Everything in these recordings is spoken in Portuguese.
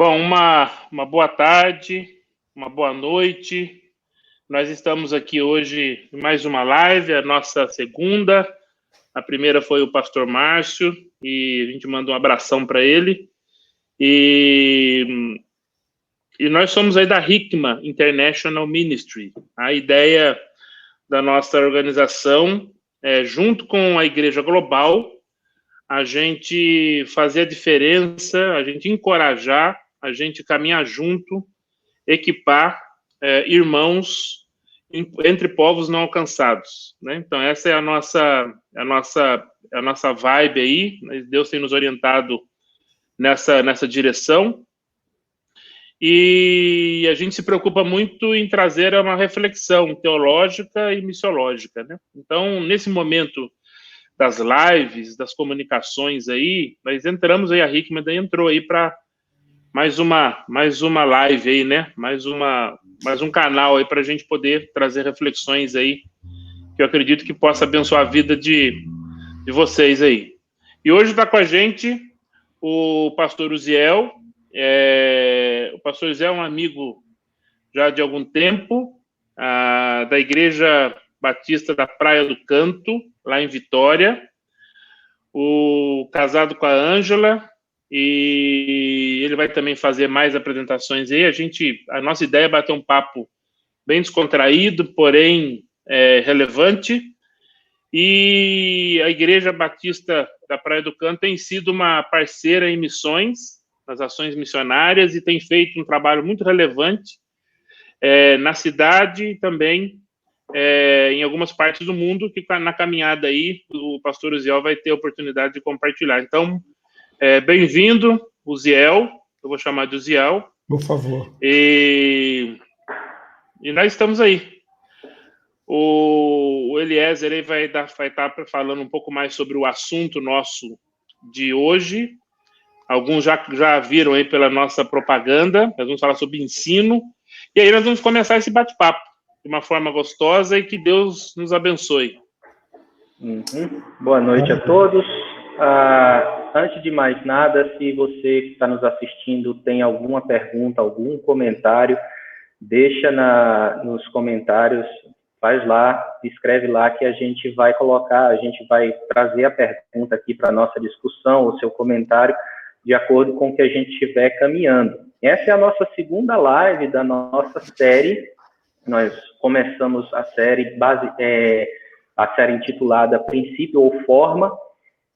Bom, uma boa tarde, uma boa noite. Nós estamos aqui hoje em mais uma live, a nossa segunda. A primeira foi o pastor Márcio, e a gente manda um abração para ele. E nós somos aí da Hikma International Ministry. A ideia da nossa organização é, junto com a Igreja Global, a gente fazer a diferença, a gente encorajar, a gente caminhar junto, equipar irmãos entre povos não alcançados, né? Então essa é a nossa vibe aí. Deus tem nos orientado nessa direção, e a gente se preocupa muito em trazer uma reflexão teológica e missiológica, né? Então nesse momento das lives, das comunicações aí, nós entramos aí, a Hikma entrou aí para mais uma live aí, né? Mais um canal aí para a gente poder trazer reflexões aí, que eu acredito que possa abençoar a vida de vocês aí. E hoje está com a gente o pastor Uziel. O pastor Uziel é um amigo já de algum tempo, da Igreja Batista da Praia do Canto, lá em Vitória, casado com a Ângela, e ele vai também fazer mais apresentações aí. A nossa ideia é bater um papo bem descontraído, porém relevante, e a Igreja Batista da Praia do Canto tem sido uma parceira em missões, nas ações missionárias, e tem feito um trabalho muito relevante na cidade e também em algumas partes do mundo, que na caminhada aí o pastor Uziel vai ter a oportunidade de compartilhar. Então, bem-vindo, Uziel. Eu vou chamar de Uziel. Por favor. E nós estamos aí. O Eliezer aí vai estar falando um pouco mais sobre o assunto nosso de hoje. Alguns já viram aí pela nossa propaganda. Nós vamos falar sobre ensino. E aí nós vamos começar esse bate-papo de uma forma gostosa, e que Deus nos abençoe. Boa noite a todos. Antes de mais nada, se você que está nos assistindo tem alguma pergunta, algum comentário, deixa nos comentários, faz lá, escreve lá, que a gente vai colocar, a gente vai trazer a pergunta aqui para a nossa discussão, o seu comentário, de acordo com o que a gente estiver caminhando. Essa é a nossa segunda live da nossa série. Nós começamos a série intitulada Princípio ou Forma,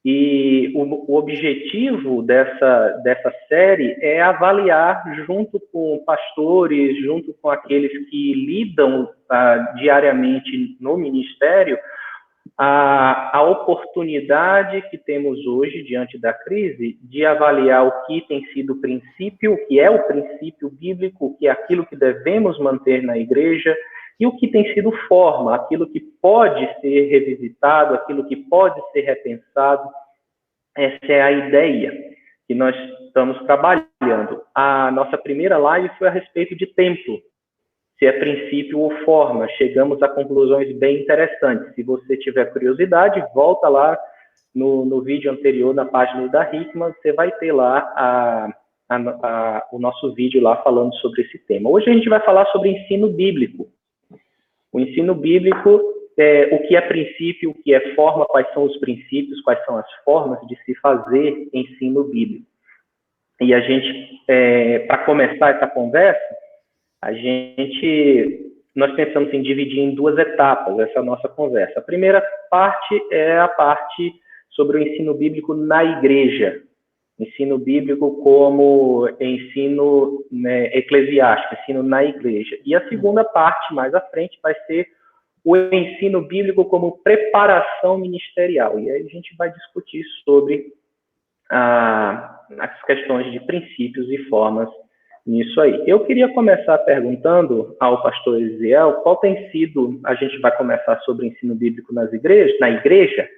e o objetivo dessa série é avaliar, junto com pastores, junto com aqueles que lidam diariamente no ministério, a oportunidade que temos hoje, diante da crise, de avaliar o que tem sido o princípio, o que é o princípio bíblico, o que é aquilo que devemos manter na igreja, e o que tem sido forma, aquilo que pode ser revisitado, aquilo que pode ser repensado. Essa é a ideia que nós estamos trabalhando. A nossa primeira live foi a respeito de templo, se é princípio ou forma. Chegamos a conclusões bem interessantes. Se você tiver curiosidade, volta lá no vídeo anterior, na página da Hikma, você vai ter lá o nosso vídeo lá falando sobre esse tema. Hoje a gente vai falar sobre ensino bíblico. O ensino bíblico, o que é princípio, o que é forma, quais são os princípios, quais são as formas de se fazer ensino bíblico. E a gente, para começar essa conversa, nós pensamos em dividir em duas etapas essa nossa conversa. A primeira parte é a parte sobre o ensino bíblico na igreja. Ensino bíblico como ensino, né, eclesiástico, ensino na igreja. E a segunda parte, mais à frente, vai ser o ensino bíblico como preparação ministerial. E aí a gente vai discutir sobre as questões de princípios e formas nisso aí. Eu queria começar perguntando ao pastor Uziel qual tem sido, a gente vai começar sobre ensino bíblico na igreja,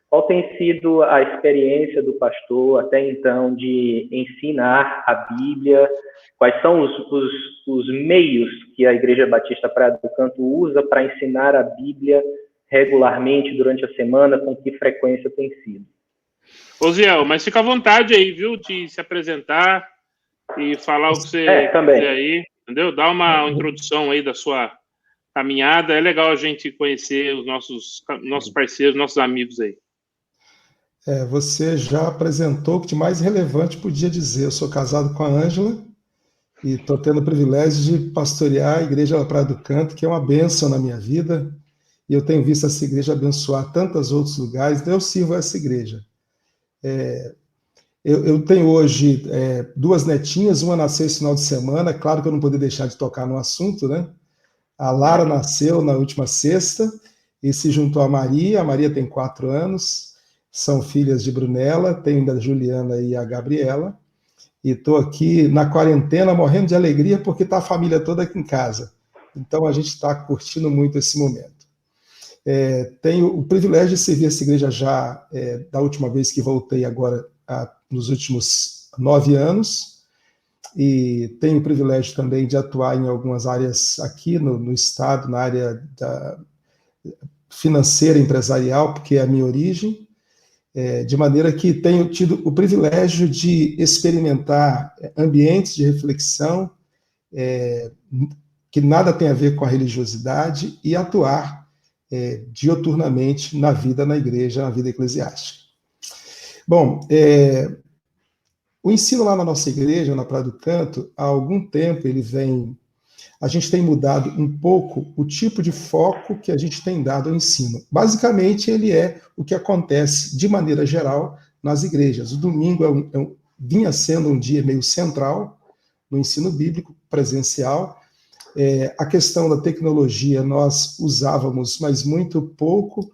qual tem sido a experiência do pastor até então de ensinar a Bíblia, quais são os meios que a Igreja Batista Praia do Canto usa para ensinar a Bíblia regularmente durante a semana, com que frequência tem sido? Uziel, mas fica à vontade aí, viu, de se apresentar e falar o que você também. quiser aí, entendeu? Dá uma introdução aí da sua caminhada. É legal a gente conhecer os nossos parceiros, nossos amigos aí. Você já apresentou o que de mais relevante podia dizer. Eu sou casado com a Ângela e estou tendo o privilégio de pastorear a Igreja da Praia do Canto, que é uma bênção na minha vida. E eu tenho visto essa igreja abençoar tantos outros lugares. Então eu sirvo essa igreja. Eu tenho hoje 2 netinhas, uma nasceu esse final de semana. Claro que eu não poderia deixar de tocar no assunto, né? A Lara nasceu na última sexta e se juntou a Maria. A Maria tem 4 anos, são filhas de Brunella, tenho ainda a Juliana e a Gabriela. E estou aqui na quarentena morrendo de alegria porque está a família toda aqui em casa. Então a gente está curtindo muito esse momento. Tenho o privilégio de servir essa igreja já da última vez que voltei agora, nos últimos 9 anos. E tenho o privilégio também de atuar em algumas áreas aqui no Estado, na área financeira, empresarial, porque é a minha origem, de maneira que tenho tido o privilégio de experimentar ambientes de reflexão que nada tem a ver com a religiosidade e atuar dioturnamente na vida na igreja, na vida eclesiástica. Bom, o ensino lá na nossa igreja, na Praia do Canto, há algum tempo a gente tem mudado um pouco o tipo de foco que a gente tem dado ao ensino. Basicamente, ele é o que acontece de maneira geral nas igrejas. O domingo vinha sendo um dia meio central no ensino bíblico presencial. A questão da tecnologia nós usávamos, mas muito pouco.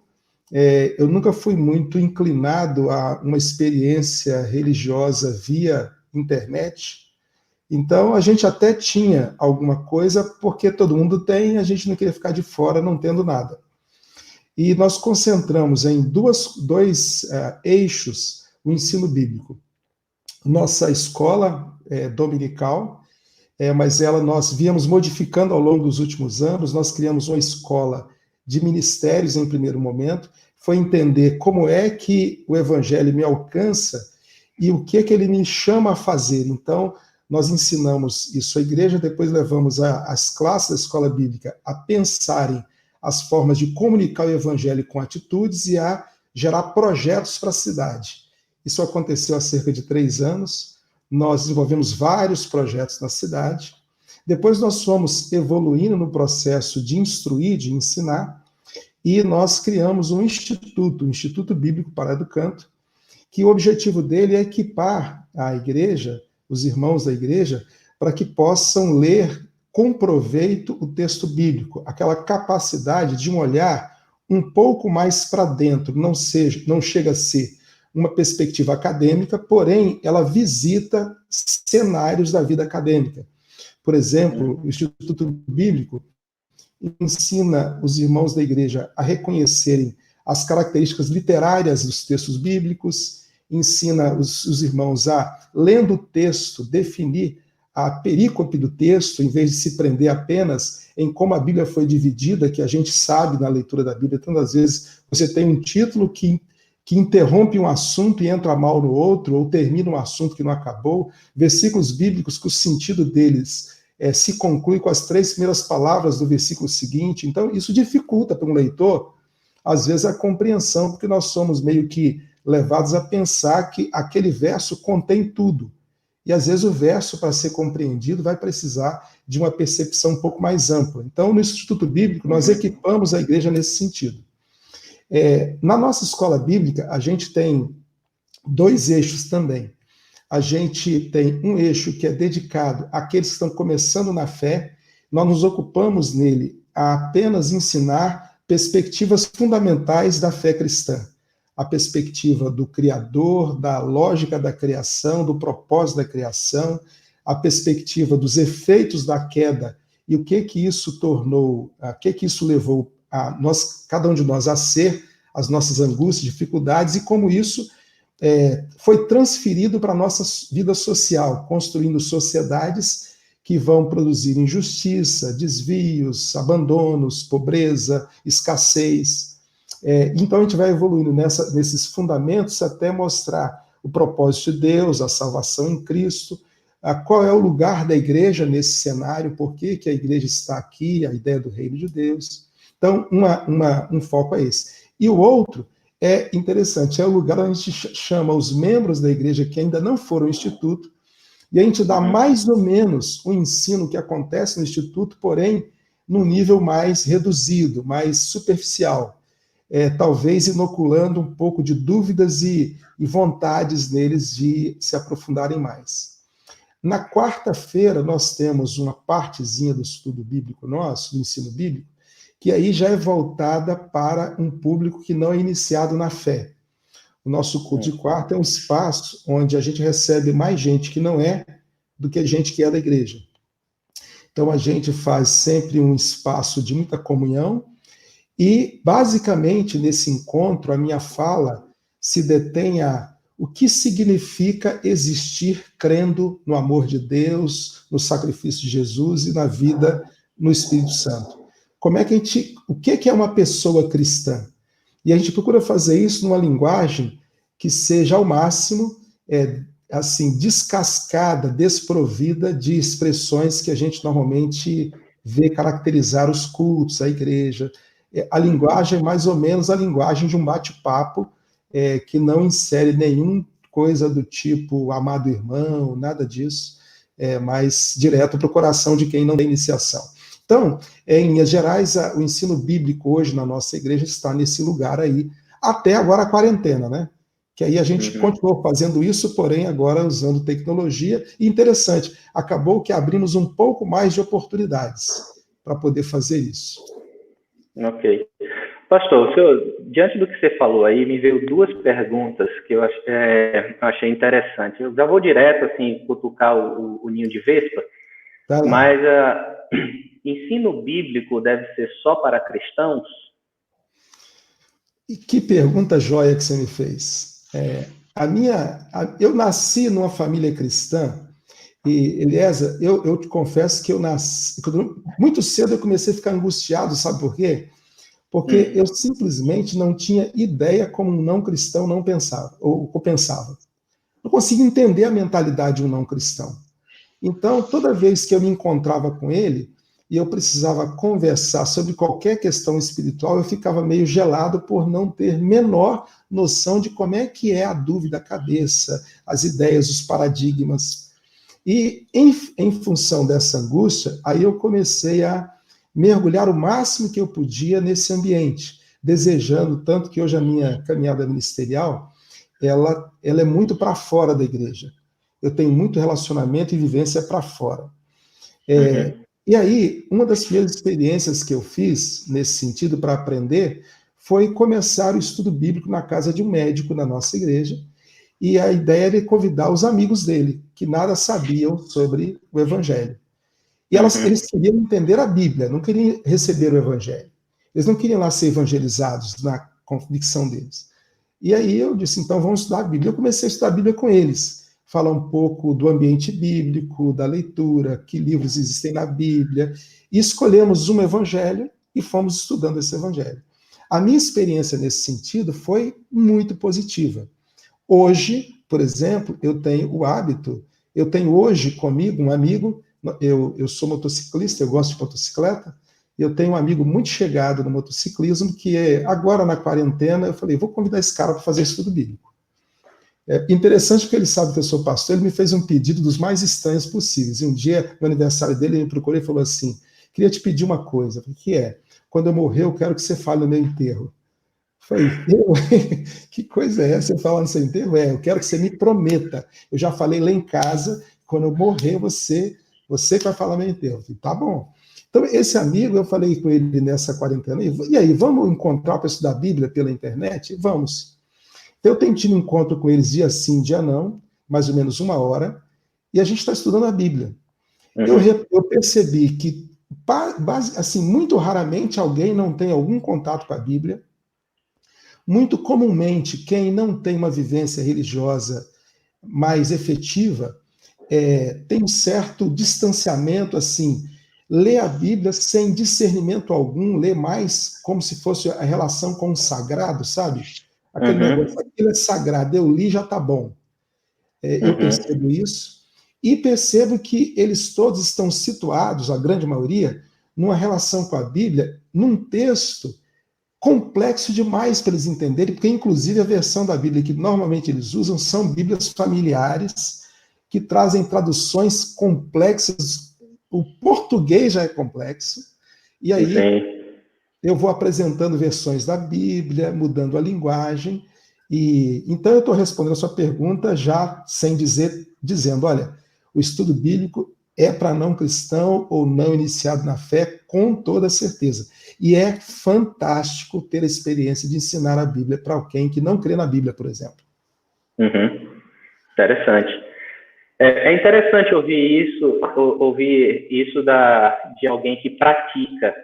Eu nunca fui muito inclinado a uma experiência religiosa via internet. Então, a gente até tinha alguma coisa, porque todo mundo tem, a gente não queria ficar de fora não tendo nada. E nós concentramos em dois eixos o ensino bíblico. Nossa escola dominical, mas nós viemos modificando ao longo dos últimos anos, nós criamos uma escola de ministérios em primeiro momento, foi entender como é que o evangelho me alcança e o que é que ele me chama a fazer. Então, nós ensinamos isso à igreja, depois levamos as classes da escola bíblica a pensarem as formas de comunicar o evangelho com atitudes e a gerar projetos para a cidade. Isso aconteceu há cerca de 3 anos, nós desenvolvemos vários projetos na cidade, depois nós fomos evoluindo no processo de instruir, de ensinar, e nós criamos um instituto, o Instituto Bíblico Praia do Canto, que o objetivo dele é equipar a igreja, os irmãos da igreja, para que possam ler com proveito o texto bíblico, aquela capacidade de um olhar um pouco mais para dentro, não chega a ser uma perspectiva acadêmica, porém ela visita cenários da vida acadêmica. Por exemplo, o Instituto Bíblico ensina os irmãos da igreja a reconhecerem as características literárias dos textos bíblicos, ensina os irmãos a, lendo o texto, definir a perícope do texto, em vez de se prender apenas em como a Bíblia foi dividida, que a gente sabe na leitura da Bíblia, tantas vezes você tem um título que interrompe um assunto e entra mal no outro, ou termina um assunto que não acabou, versículos bíblicos que o sentido deles se conclui com as 3 primeiras palavras do versículo seguinte. Então, isso dificulta para um leitor, às vezes, a compreensão, porque nós somos meio que levados a pensar que aquele verso contém tudo. E, às vezes, o verso, para ser compreendido, vai precisar de uma percepção um pouco mais ampla. Então, no Instituto Bíblico, nós equipamos a igreja nesse sentido. Na nossa escola bíblica, a gente tem 2 eixos também. A gente tem um eixo que é dedicado àqueles que estão começando na fé. Nós nos ocupamos nele a apenas ensinar perspectivas fundamentais da fé cristã. A perspectiva do Criador, da lógica da criação, do propósito da criação, a perspectiva dos efeitos da queda e o que isso tornou, o que isso levou a nós, cada um de nós, a ser as nossas angústias, dificuldades e como isso foi transferido para a nossa vida social, construindo sociedades que vão produzir injustiça, desvios, abandonos, pobreza, escassez. Então a gente vai evoluindo nesses fundamentos até mostrar o propósito de Deus, a salvação em Cristo, qual é o lugar da igreja nesse cenário, por que a igreja está aqui, a ideia do reino de Deus. Então, um foco é esse. E o outro é interessante, é o lugar onde a gente chama os membros da igreja que ainda não foram ao instituto, e a gente dá mais ou menos o ensino que acontece no instituto, porém, num nível mais reduzido, mais superficial, talvez inoculando um pouco de dúvidas e vontades neles de se aprofundarem mais. Na quarta-feira, nós temos uma partezinha do estudo bíblico nosso, do ensino bíblico, que aí já é voltada para um público que não é iniciado na fé. O nosso culto de quarta é um espaço onde a gente recebe mais gente que não é do que gente que é da igreja. Então, a gente faz sempre um espaço de muita comunhão e, basicamente, nesse encontro, a minha fala se detém a o que significa existir crendo no amor de Deus, no sacrifício de Jesus e na vida no Espírito Santo. Como é que o que é uma pessoa cristã? E a gente procura fazer isso numa linguagem que seja ao máximo assim, descascada, desprovida de expressões que a gente normalmente vê caracterizar os cultos, a igreja. A linguagem é mais ou menos a linguagem de um bate-papo que não insere nenhuma coisa do tipo amado irmão, nada disso, mais direto para o coração de quem não tem iniciação. Então, em Minas Gerais, o ensino bíblico hoje na nossa igreja está nesse lugar aí, até agora a quarentena, né? Que aí a gente continuou fazendo isso, porém agora usando tecnologia. E interessante, acabou que abrimos um pouco mais de oportunidades para poder fazer isso. Ok. Pastor, diante do que você falou aí, me veio duas perguntas que eu achei interessante. Eu já vou direto, assim, cutucar o ninho de vespa, mas ensino bíblico deve ser só para cristãos? E que pergunta joia que você me fez. Eu nasci numa família cristã, e, Eliezer, eu te confesso que eu nasci... Muito cedo eu comecei a ficar angustiado, sabe por quê? Porque eu simplesmente não tinha ideia como um não cristão não pensava, ou pensava. Não conseguia entender a mentalidade de um não cristão. Então, toda vez que eu me encontrava com ele, e eu precisava conversar sobre qualquer questão espiritual, eu ficava meio gelado por não ter menor noção de como é que é a dúvida, a cabeça, as ideias, os paradigmas. E, em função dessa angústia, aí eu comecei a mergulhar o máximo que eu podia nesse ambiente, desejando tanto que hoje a minha caminhada ministerial, ela é muito para fora da igreja. Eu tenho muito relacionamento e vivência para fora. E aí, uma das primeiras experiências que eu fiz nesse sentido para aprender foi começar o estudo bíblico na casa de um médico na nossa igreja, e a ideia era convidar os amigos dele, que nada sabiam sobre o evangelho. E eles queriam entender a Bíblia, não queriam receber o evangelho. Eles não queriam lá ser evangelizados na convicção deles. E aí eu disse, então vamos estudar a Bíblia. Eu comecei a estudar a Bíblia com eles, falar um pouco do ambiente bíblico, da leitura, que livros existem na Bíblia, e escolhemos um evangelho e fomos estudando esse evangelho. A minha experiência nesse sentido foi muito positiva. Hoje, por exemplo, eu tenho hoje comigo um amigo, eu sou motociclista, eu gosto de motocicleta, eu tenho um amigo muito chegado no motociclismo, que agora na quarentena, eu falei, vou convidar esse cara para fazer estudo bíblico. É interessante porque ele sabe que eu sou pastor, ele me fez um pedido dos mais estranhos possíveis. E um dia, no aniversário dele, ele me procurou e falou assim, queria te pedir uma coisa, que é, quando eu morrer, eu quero que você fale no meu enterro. Eu falei, que coisa é essa? Você fala no seu enterro? Eu quero que você me prometa. Eu já falei lá em casa, quando eu morrer, você que vai falar no meu enterro. Eu falei, tá bom. Então, esse amigo, eu falei com ele nessa quarentena, e aí, vamos encontrar para estudar a Bíblia pela internet? Vamos. Então, eu tenho tido um encontro com eles dia sim, dia não, mais ou menos 1 hora, e a gente está estudando a Bíblia. Eu percebi que, assim, muito raramente alguém não tem algum contato com a Bíblia. Muito comumente, quem não tem uma vivência religiosa mais efetiva, tem um certo distanciamento, assim, lê a Bíblia sem discernimento algum, lê mais como se fosse a relação com o sagrado, sabe? Aquele negócio, aquilo é sagrado, eu li, já tá bom. Eu percebo isso. e percebo que eles todos estão situados, a grande maioria, numa relação com a Bíblia, num texto complexo demais para eles entenderem, porque inclusive a versão da Bíblia que normalmente eles usam são Bíblias familiares, que trazem traduções complexas. O português já é complexo, e aí eu vou apresentando versões da Bíblia, mudando a linguagem, e então eu estou respondendo a sua pergunta já sem dizendo, olha, o estudo bíblico é para não cristão ou não iniciado na fé, com toda certeza. E é fantástico ter a experiência de ensinar a Bíblia para alguém que não crê na Bíblia, por exemplo. Interessante. É interessante ouvir isso de alguém que pratica,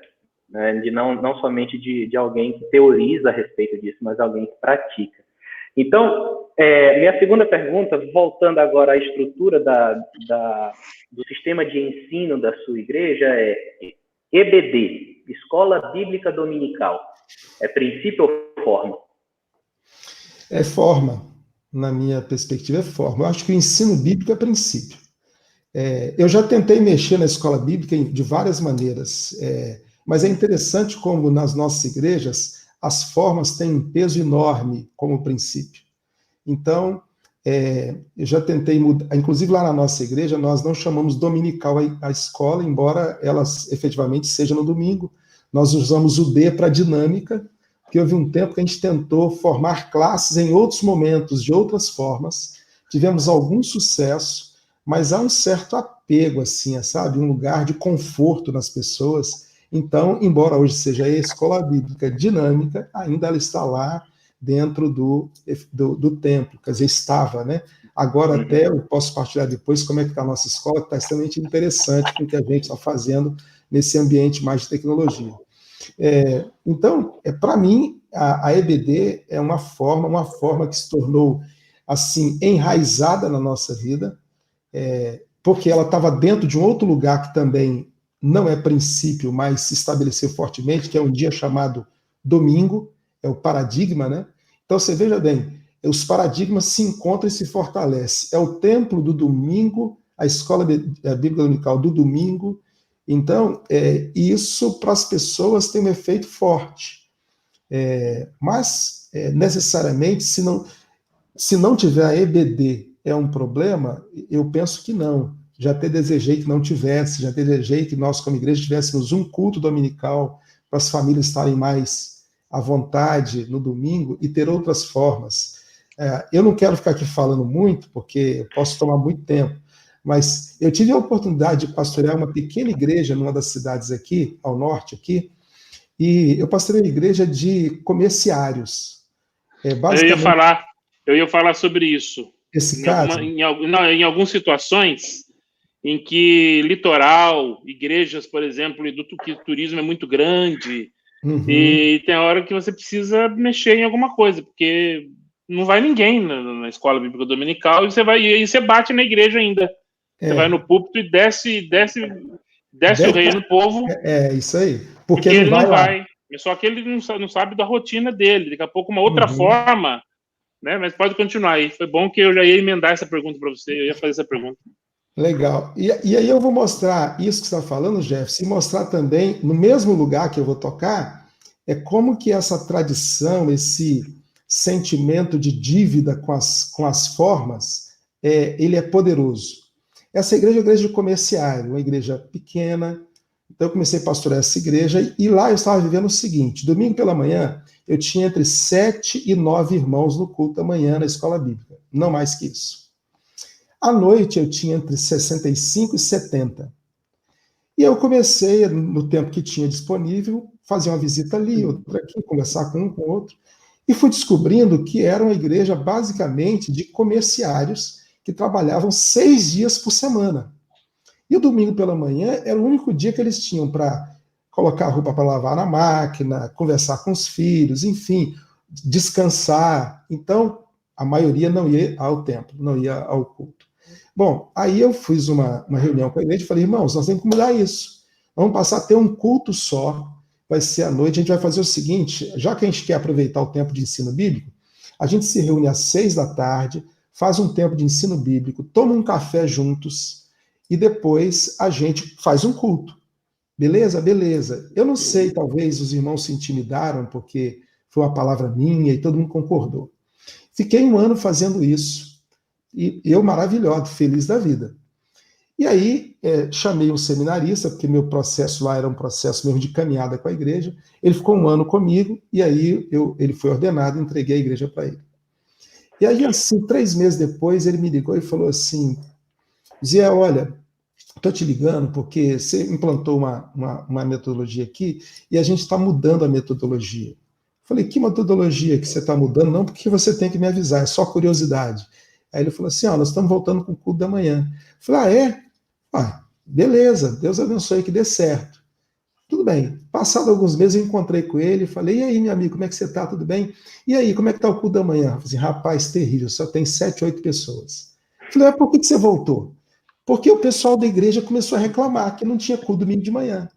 né? De não somente de alguém que teoriza a respeito disso, mas alguém que pratica. Então, minha segunda pergunta, voltando agora à estrutura do sistema de ensino da sua igreja, é EBD, Escola Bíblica Dominical. É princípio ou forma? É forma, na minha perspectiva, é forma. Eu acho que o ensino bíblico é princípio. Eu já tentei mexer na escola bíblica de várias maneiras, mas é interessante como nas nossas igrejas as formas têm um peso enorme como princípio. Então, eu já tentei mudar, inclusive lá na nossa igreja, nós não chamamos dominical a escola, embora ela efetivamente seja no domingo. Nós usamos o D para dinâmica, porque houve um tempo que a gente tentou formar classes em outros momentos, de outras formas. Tivemos algum sucesso, mas há um certo apego, assim, sabe? Um lugar de conforto nas pessoas. Então, embora hoje seja a escola bíblica dinâmica, ainda ela está lá dentro do templo, quer dizer, estava, né? Agora até eu posso partilhar depois como é que está a nossa escola, que está extremamente interessante com o que a gente está fazendo nesse ambiente mais de tecnologia. Então, para mim, a EBD é uma forma que se tornou, assim, enraizada na nossa vida, porque ela estava dentro de um outro lugar que também não é princípio, mas se estabeleceu fortemente, que é um dia chamado domingo, é o paradigma, né? Então, você veja bem, os paradigmas se encontram e se fortalecem. É o templo do domingo, a escola bíblica dominical do domingo. Então, isso para as pessoas tem um efeito forte. Mas, necessariamente, se não tiver a EBD é um problema, eu penso que não. Já até desejei que não tivesse, já desejei que nós, como igreja, tivéssemos um culto dominical para as famílias estarem mais à vontade no domingo e ter outras formas. Eu não quero ficar aqui falando muito, porque eu posso tomar muito tempo, mas eu tive a oportunidade de pastorear uma pequena igreja numa das cidades aqui, ao norte aqui, e eu pastorei a igreja de comerciários. Eu ia falar sobre isso. Esse caso? Em algumas situações em que litoral, igrejas, por exemplo, que o turismo é muito grande, e tem hora que você precisa mexer em alguma coisa, porque não vai ninguém na escola bíblica dominical, e você bate na igreja ainda. Você vai no púlpito e desce o rei no povo. Isso aí. Porque ele não vai. Só que ele não sabe da rotina dele. Daqui a pouco uma outra forma, né? Mas pode continuar aí. Foi bom que eu já ia emendar essa pergunta para você. Eu ia fazer essa pergunta. Legal. E aí eu vou mostrar isso que você está falando, Jefferson, e mostrar também, no mesmo lugar que eu vou tocar, como que essa tradição, esse sentimento de dívida com as formas, ele é poderoso. Essa igreja é uma igreja de comerciário, uma igreja pequena. Então eu comecei a pastorear essa igreja, e lá eu estava vivendo o seguinte: domingo pela manhã, eu tinha entre 7 e 9 irmãos no culto da manhã na escola bíblica, não mais que isso. À noite eu tinha entre 65 e 70. E eu comecei, no tempo que tinha disponível, fazer uma visita ali, outra aqui, conversar com um, com o outro, e fui descobrindo que era uma igreja basicamente de comerciários que trabalhavam 6 dias por semana. E o domingo pela manhã era o único dia que eles tinham para colocar a roupa para lavar na máquina, conversar com os filhos, enfim, descansar. Então, a maioria não ia ao templo, não ia ao culto. Bom, aí eu fiz uma reunião com a igreja e falei: irmãos, nós temos que mudar isso. Vamos passar a ter um culto só, vai ser à noite. A gente vai fazer o seguinte: já que a gente quer aproveitar o tempo de ensino bíblico, a gente se reúne às 6 da tarde, faz um tempo de ensino bíblico, toma um café juntos e depois a gente faz um culto. Beleza? Beleza. Eu não sei, talvez os irmãos se intimidaram porque foi uma palavra minha e todo mundo concordou. Fiquei um ano fazendo isso e eu maravilhoso, feliz da vida. E aí chamei um seminarista, porque meu processo lá era um processo mesmo de caminhada com a igreja. Ele ficou um ano comigo e aí ele foi ordenado e entreguei a igreja para ele. E aí, assim, 3 meses depois, ele me ligou e falou assim, Zé, olha, estou te ligando porque você implantou uma metodologia aqui e a gente está mudando a metodologia. Eu falei, que metodologia que você está mudando? Não, porque você tem que me avisar, é só curiosidade. Aí ele falou assim, nós estamos voltando com o culto da manhã. Eu falei, é? Beleza, Deus abençoe que dê certo. Tudo bem. Passado alguns meses eu encontrei com ele e falei, e aí, meu amigo, como é que você está? Tudo bem? E aí, como é que está o culto da manhã? Eu falei assim, rapaz, terrível, só tem 7, 8 pessoas. Eu falei, por que você voltou? Porque o pessoal da igreja começou a reclamar que não tinha culto domingo de manhã.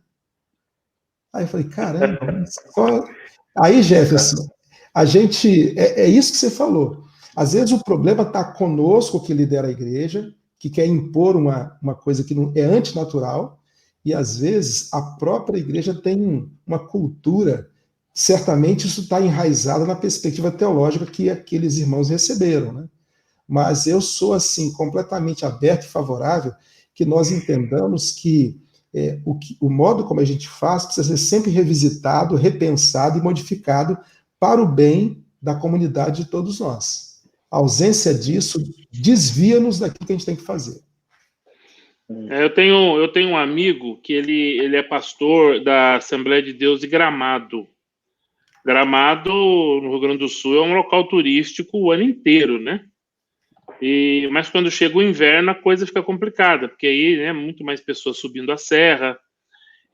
Aí eu falei, caramba, só... Aí, Jefferson, a gente... É isso que você falou. Às vezes o problema está conosco, que lidera a igreja, que quer impor uma coisa que não é antinatural, e às vezes a própria igreja tem uma cultura, certamente isso está enraizado na perspectiva teológica que aqueles irmãos receberam, né? Mas eu sou, assim, completamente aberto e favorável que nós entendamos que o modo como a gente faz precisa ser sempre revisitado, repensado e modificado para o bem da comunidade de todos nós. A ausência disso desvia-nos daquilo que a gente tem que fazer. Eu tenho um amigo que ele é pastor da Assembleia de Deus de Gramado. Gramado, no Rio Grande do Sul, é um local turístico o ano inteiro, né? Mas quando chega o inverno, a coisa fica complicada, porque aí, né, muito mais pessoas subindo a serra,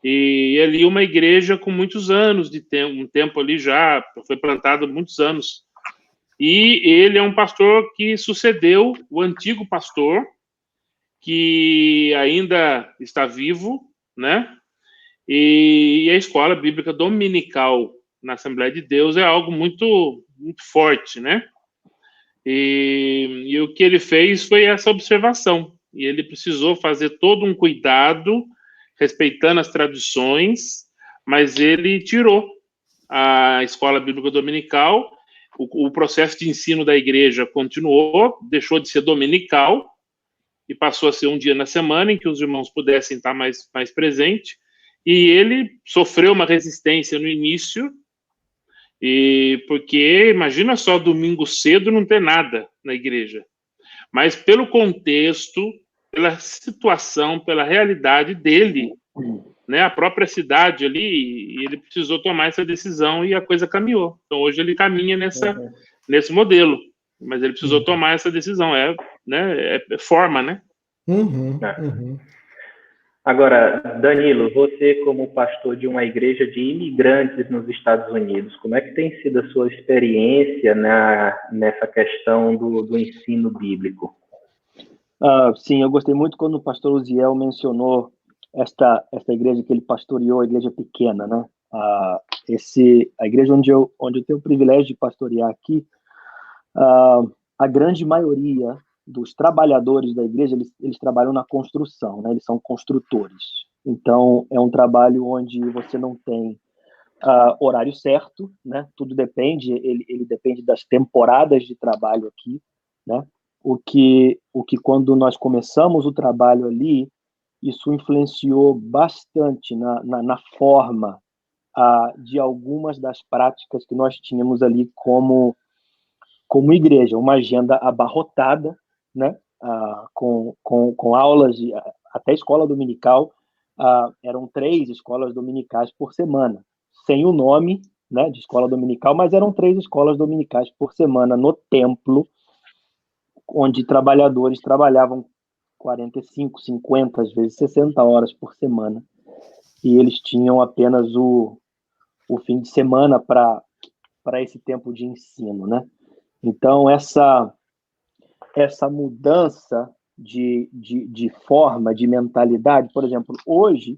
e ali uma igreja com muitos anos de tempo, um tempo ali já, foi plantado há muitos anos. E ele é um pastor que sucedeu o antigo pastor, que ainda está vivo, né? E a escola bíblica dominical na Assembleia de Deus é algo muito, muito forte, né? E o que ele fez foi essa observação. E ele precisou fazer todo um cuidado, respeitando as tradições, mas ele tirou a escola bíblica dominical. O processo de ensino da igreja continuou, deixou de ser dominical e passou a ser um dia na semana em que os irmãos pudessem estar mais presentes. E ele sofreu uma resistência no início, porque imagina só, domingo cedo não ter nada na igreja. Mas pelo contexto, pela situação, pela realidade dele, né, a própria cidade ali, ele precisou tomar essa decisão e a coisa caminhou. Então hoje ele caminha nesse modelo, mas ele precisou tomar essa decisão, né, forma, né? Agora, Danilo, você como pastor de uma igreja de imigrantes nos Estados Unidos, como é que tem sido a sua experiência nessa questão do ensino bíblico? Sim, eu gostei muito quando o pastor Uziel mencionou esta igreja que ele pastoreou, a igreja pequena, né? A igreja onde eu tenho o privilégio de pastorear aqui, a grande maioria dos trabalhadores da igreja, eles trabalham na construção, né? Eles são construtores. Então, é um trabalho onde você não tem horário certo, né? Tudo depende, ele depende das temporadas de trabalho aqui, né? O que quando nós começamos o trabalho ali, isso influenciou bastante na forma de algumas das práticas que nós tínhamos ali como igreja, uma agenda abarrotada, né? Com aulas, até escola dominical, eram 3 escolas dominicais por semana, sem o nome, né, de escola dominical, mas eram 3 escolas dominicais por semana no templo, onde trabalhadores trabalhavam 45, 50, às vezes 60 horas por semana, e eles tinham apenas o fim de semana para esse tempo de ensino, né? Então, essa mudança de forma, de mentalidade, por exemplo, hoje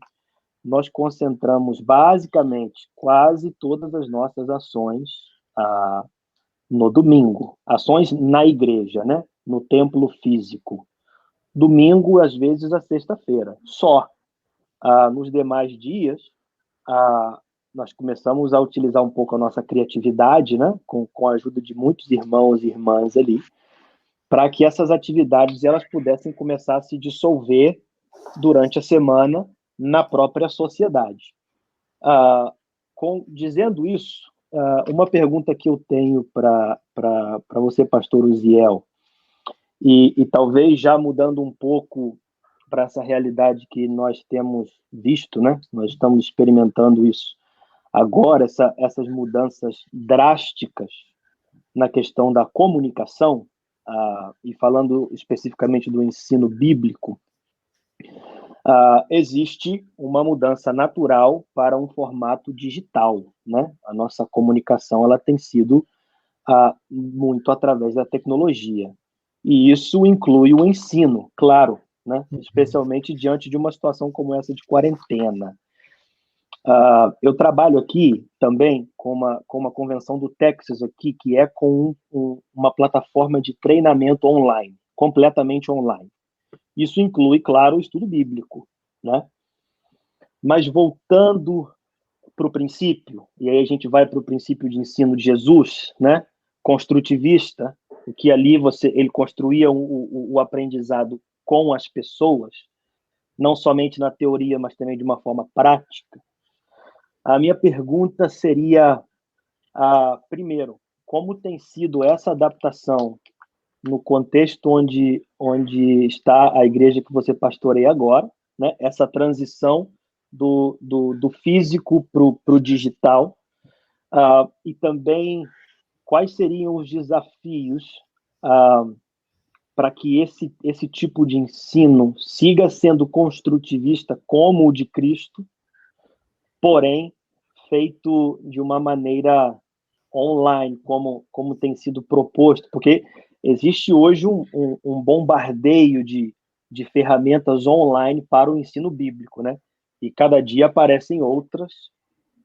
nós concentramos basicamente quase todas as nossas ações no domingo, ações na igreja, né? no templo físico. Domingo, às vezes, a sexta-feira. Só. Nos demais dias, nós começamos a utilizar um pouco a nossa criatividade, né? Com a ajuda de muitos irmãos e irmãs ali, para que essas atividades elas pudessem começar a se dissolver durante a semana na própria sociedade. Dizendo isso, uma pergunta que eu tenho para você, pastor Uziel, e talvez já mudando um pouco para essa realidade que nós temos visto, né? Nós estamos experimentando isso agora, essas mudanças drásticas na questão da comunicação, e falando especificamente do ensino bíblico, existe uma mudança natural para um formato digital, né? A nossa comunicação ela tem sido muito através da tecnologia. E isso inclui o ensino, claro, né? Especialmente diante de uma situação como essa de quarentena. Eu trabalho aqui também com uma convenção do Texas aqui, que é com uma plataforma de treinamento online, completamente online. Isso inclui, claro, o estudo bíblico, né? Mas voltando para o princípio, e aí a gente vai para o princípio de ensino de Jesus, né? Construtivista, que ali ele construía o aprendizado com as pessoas, não somente na teoria, mas também de uma forma prática. A minha pergunta seria, primeiro, como tem sido essa adaptação no contexto onde está a igreja que você pastoreia agora, né? Essa transição do físico para o digital, e também quais seriam os desafios para que esse tipo de ensino siga sendo construtivista como o de Cristo, porém feito de uma maneira online, como tem sido proposto, porque existe hoje um bombardeio de ferramentas online para o ensino bíblico, né? E cada dia aparecem outras,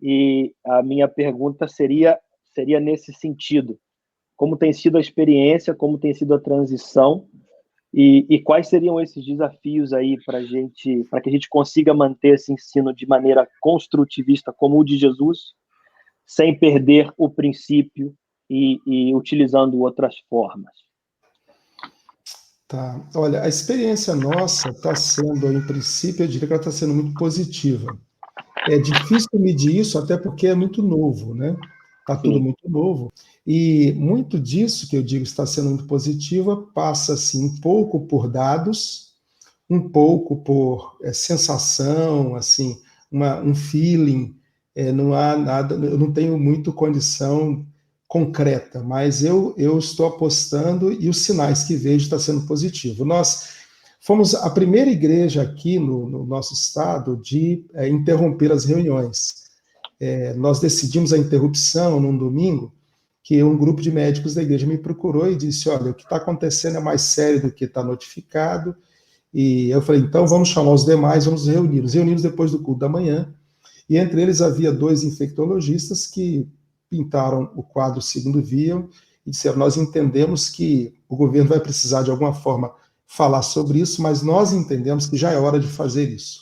e a minha pergunta seria nesse sentido. Como tem sido a experiência, como tem sido a transição, e quais seriam esses desafios aí para que a gente consiga manter esse ensino de maneira construtivista como o de Jesus, sem perder o princípio e utilizando outras formas? Tá. Olha, a experiência nossa está sendo, em princípio, eu diria que ela está sendo muito positiva. É difícil medir isso, até porque é muito novo, né? Está tudo muito novo. E muito disso que eu digo está sendo muito positiva passa, assim, um pouco por dados, um pouco por sensação, assim, um feeling. Não há nada, eu não tenho muito condição concreta, mas eu estou apostando e os sinais que vejo estão sendo positivos. Nós fomos a primeira igreja aqui no nosso estado de interromper as reuniões. Nós decidimos a interrupção num domingo, que um grupo de médicos da igreja me procurou e disse, olha, o que está acontecendo é mais sério do que está notificado. E eu falei, então vamos chamar os demais, vamos reunir. Nos reunimos depois do culto da manhã, e entre eles havia 2 infectologistas que pintaram o quadro segundo viam e disseram, nós entendemos que o governo vai precisar de alguma forma falar sobre isso, mas nós entendemos que já é hora de fazer isso.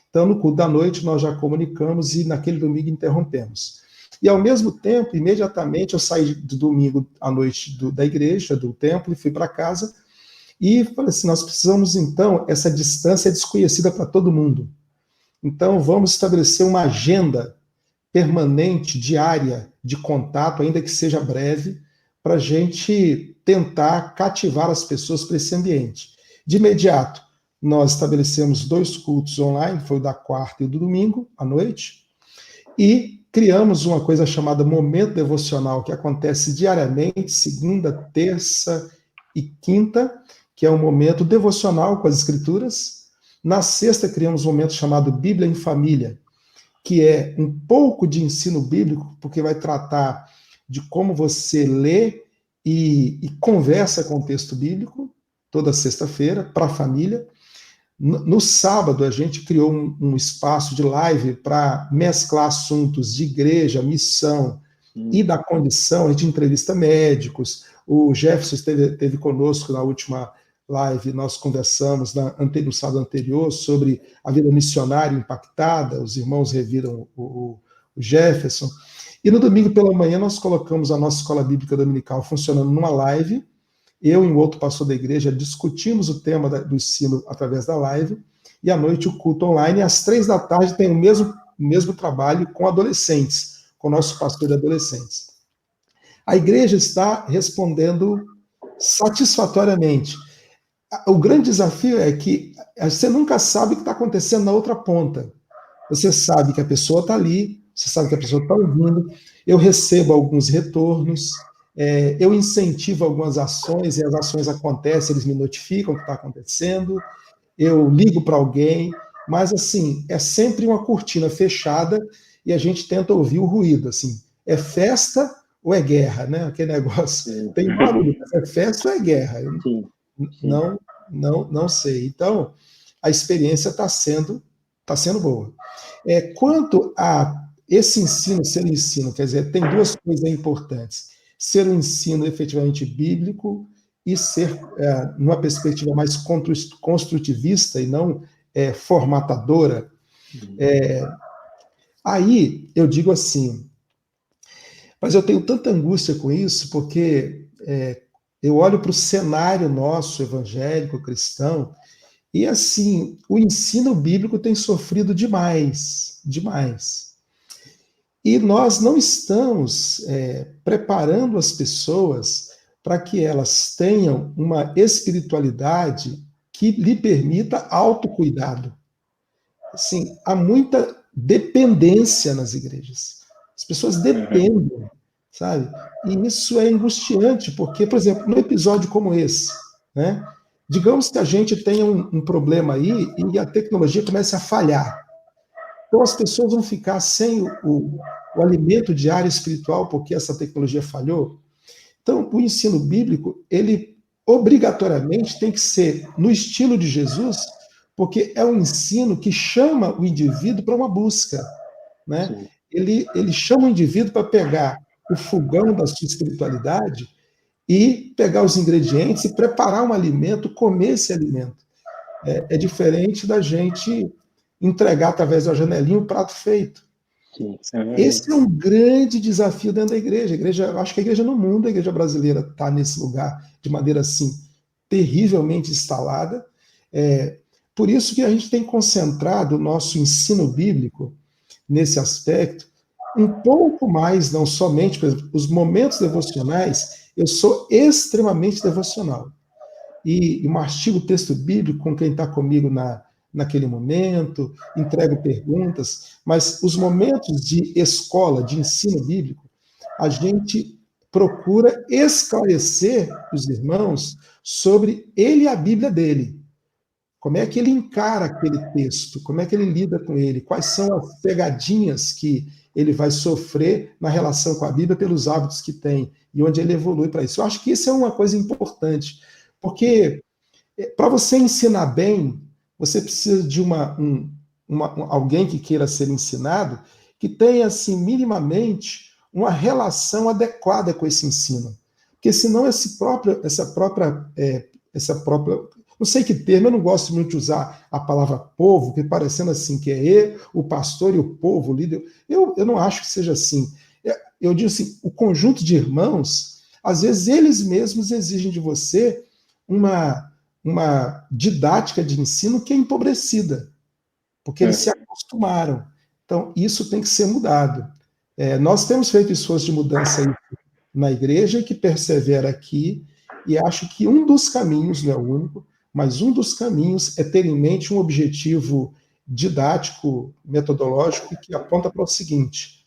Então, no culto da noite, nós já comunicamos e naquele domingo interrompemos. E, ao mesmo tempo, imediatamente, eu saí do domingo à noite da igreja, do templo, e fui para casa, e falei assim, nós precisamos, então, essa distância é desconhecida para todo mundo. Então, vamos estabelecer uma agenda permanente, diária, de contato, ainda que seja breve, para a gente tentar cativar as pessoas para esse ambiente. De imediato, nós estabelecemos 2 cultos online, foi o da quarta e o do domingo, à noite, e criamos uma coisa chamada Momento Devocional, que acontece diariamente, segunda, terça e quinta, que é um momento devocional com as Escrituras. Na sexta, criamos um momento chamado Bíblia em Família, que é um pouco de ensino bíblico, porque vai tratar de como você lê e conversa com o texto bíblico, toda sexta-feira, para a família. No sábado, a gente criou um espaço de live para mesclar assuntos de igreja, missão e da condição. A gente entrevista médicos, O Jefferson esteve conosco na última live, nós conversamos no sábado anterior sobre a vida missionária impactada, os irmãos reviram o Jefferson. E no domingo pela manhã nós colocamos a nossa escola bíblica dominical funcionando numa live. Eu e um outro pastor da igreja discutimos o tema do ensino através da live, e à noite o culto online, e às 3 da tarde tem o mesmo trabalho com adolescentes, com o nosso pastor de adolescentes. A igreja está respondendo satisfatoriamente. O grande desafio é que você nunca sabe o que está acontecendo na outra ponta. Você sabe que a pessoa está ali, você sabe que a pessoa está ouvindo, eu recebo alguns retornos, eu incentivo algumas ações, e as ações acontecem, eles me notificam o que está acontecendo, eu ligo para alguém, mas assim, é sempre uma cortina fechada e a gente tenta ouvir o ruído, assim, é festa ou é guerra, né? Aquele negócio, tem barulho, é festa ou é guerra? Sim. Não sei. Então, a experiência está sendo boa. Quanto a esse ensino ser ensino, quer dizer, tem duas coisas importantes. Ser um ensino efetivamente bíblico e ser numa perspectiva mais construtivista e não formatadora. Aí eu digo assim, mas eu tenho tanta angústia com isso, porque eu olho para o cenário nosso evangélico, cristão, e assim, o ensino bíblico tem sofrido demais. E nós não estamos preparando as pessoas para que elas tenham uma espiritualidade que lhe permita autocuidado. Assim, há muita dependência nas igrejas. As pessoas dependem, sabe? E isso é angustiante, porque, por exemplo, num episódio como esse, né? Digamos que a gente tenha um problema aí e a tecnologia comece a falhar. Então as pessoas vão ficar sem o alimento diário espiritual porque essa tecnologia falhou. Então, o ensino bíblico, ele obrigatoriamente tem que ser no estilo de Jesus, porque é um ensino que chama o indivíduo para uma busca, né? Ele chama o indivíduo para pegar o fogão da sua espiritualidade e pegar os ingredientes e preparar um alimento, comer esse alimento. É diferente da gente entregar através da janelinha o prato feito. Sim. Esse é um grande desafio dentro da igreja. Eu acho que a igreja no mundo, a igreja brasileira está nesse lugar de maneira assim terrivelmente instalada. Por isso que a gente tem concentrado o nosso ensino bíblico nesse aspecto um pouco mais, não somente, por exemplo, os momentos devocionais, eu sou extremamente devocional. E mastigo o texto bíblico com quem está comigo naquele momento, entrego perguntas, mas os momentos de escola, de ensino bíblico, a gente procura esclarecer os irmãos sobre ele e a Bíblia dele. Como é que ele encara aquele texto? Como é que ele lida com ele? Quais são as pegadinhas que ele vai sofrer na relação com a Bíblia pelos hábitos que tem e onde ele evolui para isso? Eu acho que isso é uma coisa importante, porque para você ensinar bem, você precisa de alguém que queira ser ensinado, que tenha, assim, minimamente, uma relação adequada com esse ensino. Porque senão essa própria não sei que termo, eu não gosto muito de usar a palavra povo, que parecendo assim, que é o pastor e o povo, o líder. Eu não acho que seja assim. Eu digo assim, o conjunto de irmãos, às vezes eles mesmos exigem de você uma didática de ensino que é empobrecida, porque eles se acostumaram. Então, isso tem que ser mudado. Nós temos feito esforço de mudança aí na igreja, que persevera aqui, e acho que um dos caminhos, não é o único, mas um dos caminhos é ter em mente um objetivo didático, metodológico, que aponta para o seguinte: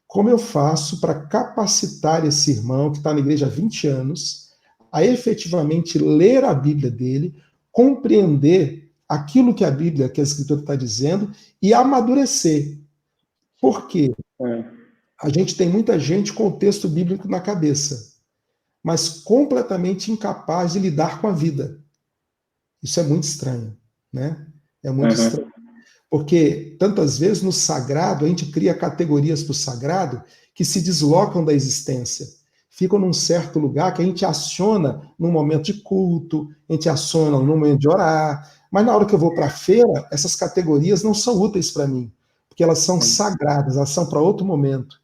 como eu faço para capacitar esse irmão que está na igreja há 20 anos a efetivamente ler a Bíblia dele, compreender aquilo que a Bíblia, que a Escritura está dizendo, e amadurecer. Por quê? A gente tem muita gente com o texto bíblico na cabeça, mas completamente incapaz de lidar com a vida. Isso é muito estranho, né? É muito estranho. Porque, tantas vezes, no sagrado, a gente cria categorias para o sagrado que se deslocam da existência. ficam num certo lugar que a gente aciona num momento de culto, a gente aciona num momento de orar, mas na hora que eu vou para a feira, essas categorias não são úteis para mim, porque elas são sagradas, elas são para outro momento.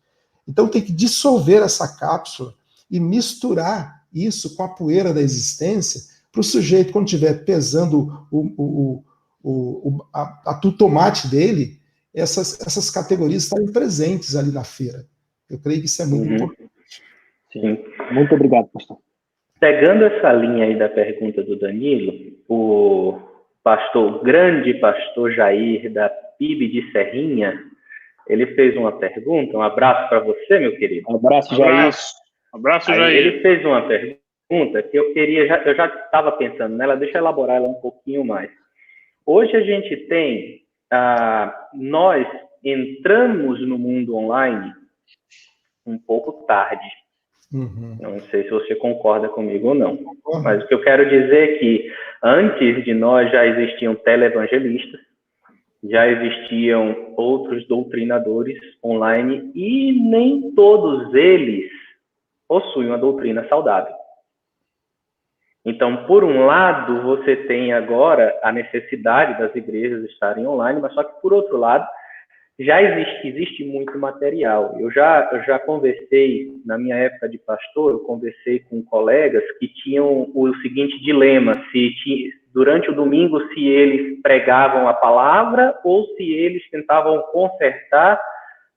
Então tem que dissolver essa cápsula e misturar isso com a poeira da existência para o sujeito, quando estiver pesando o tomate dele, essas categorias estarem presentes ali na feira. Eu creio que isso é muito importante. Sim. Muito obrigado, pastor. Pegando essa linha aí da pergunta do Danilo, o grande pastor Jair, da PIB de Serrinha, ele fez uma pergunta. Um abraço para você, meu querido. Um abraço, Jair. Abraço, aí Jair. Ele fez uma pergunta que eu já estava pensando nela, deixa eu elaborar ela um pouquinho mais. Hoje a gente tem, nós entramos no mundo online um pouco tarde. Não sei se você concorda comigo ou não. Mas o que eu quero dizer é que antes de nós já existiam televangelistas, já existiam outros doutrinadores online e nem todos eles possuem uma doutrina saudável. Então, por um lado, você tem agora a necessidade das igrejas estarem online, mas só que, por outro lado, já existe muito material. Eu já conversei, na minha época de pastor, eu conversei com colegas que tinham o seguinte dilema, durante o domingo, se eles pregavam a palavra ou se eles tentavam consertar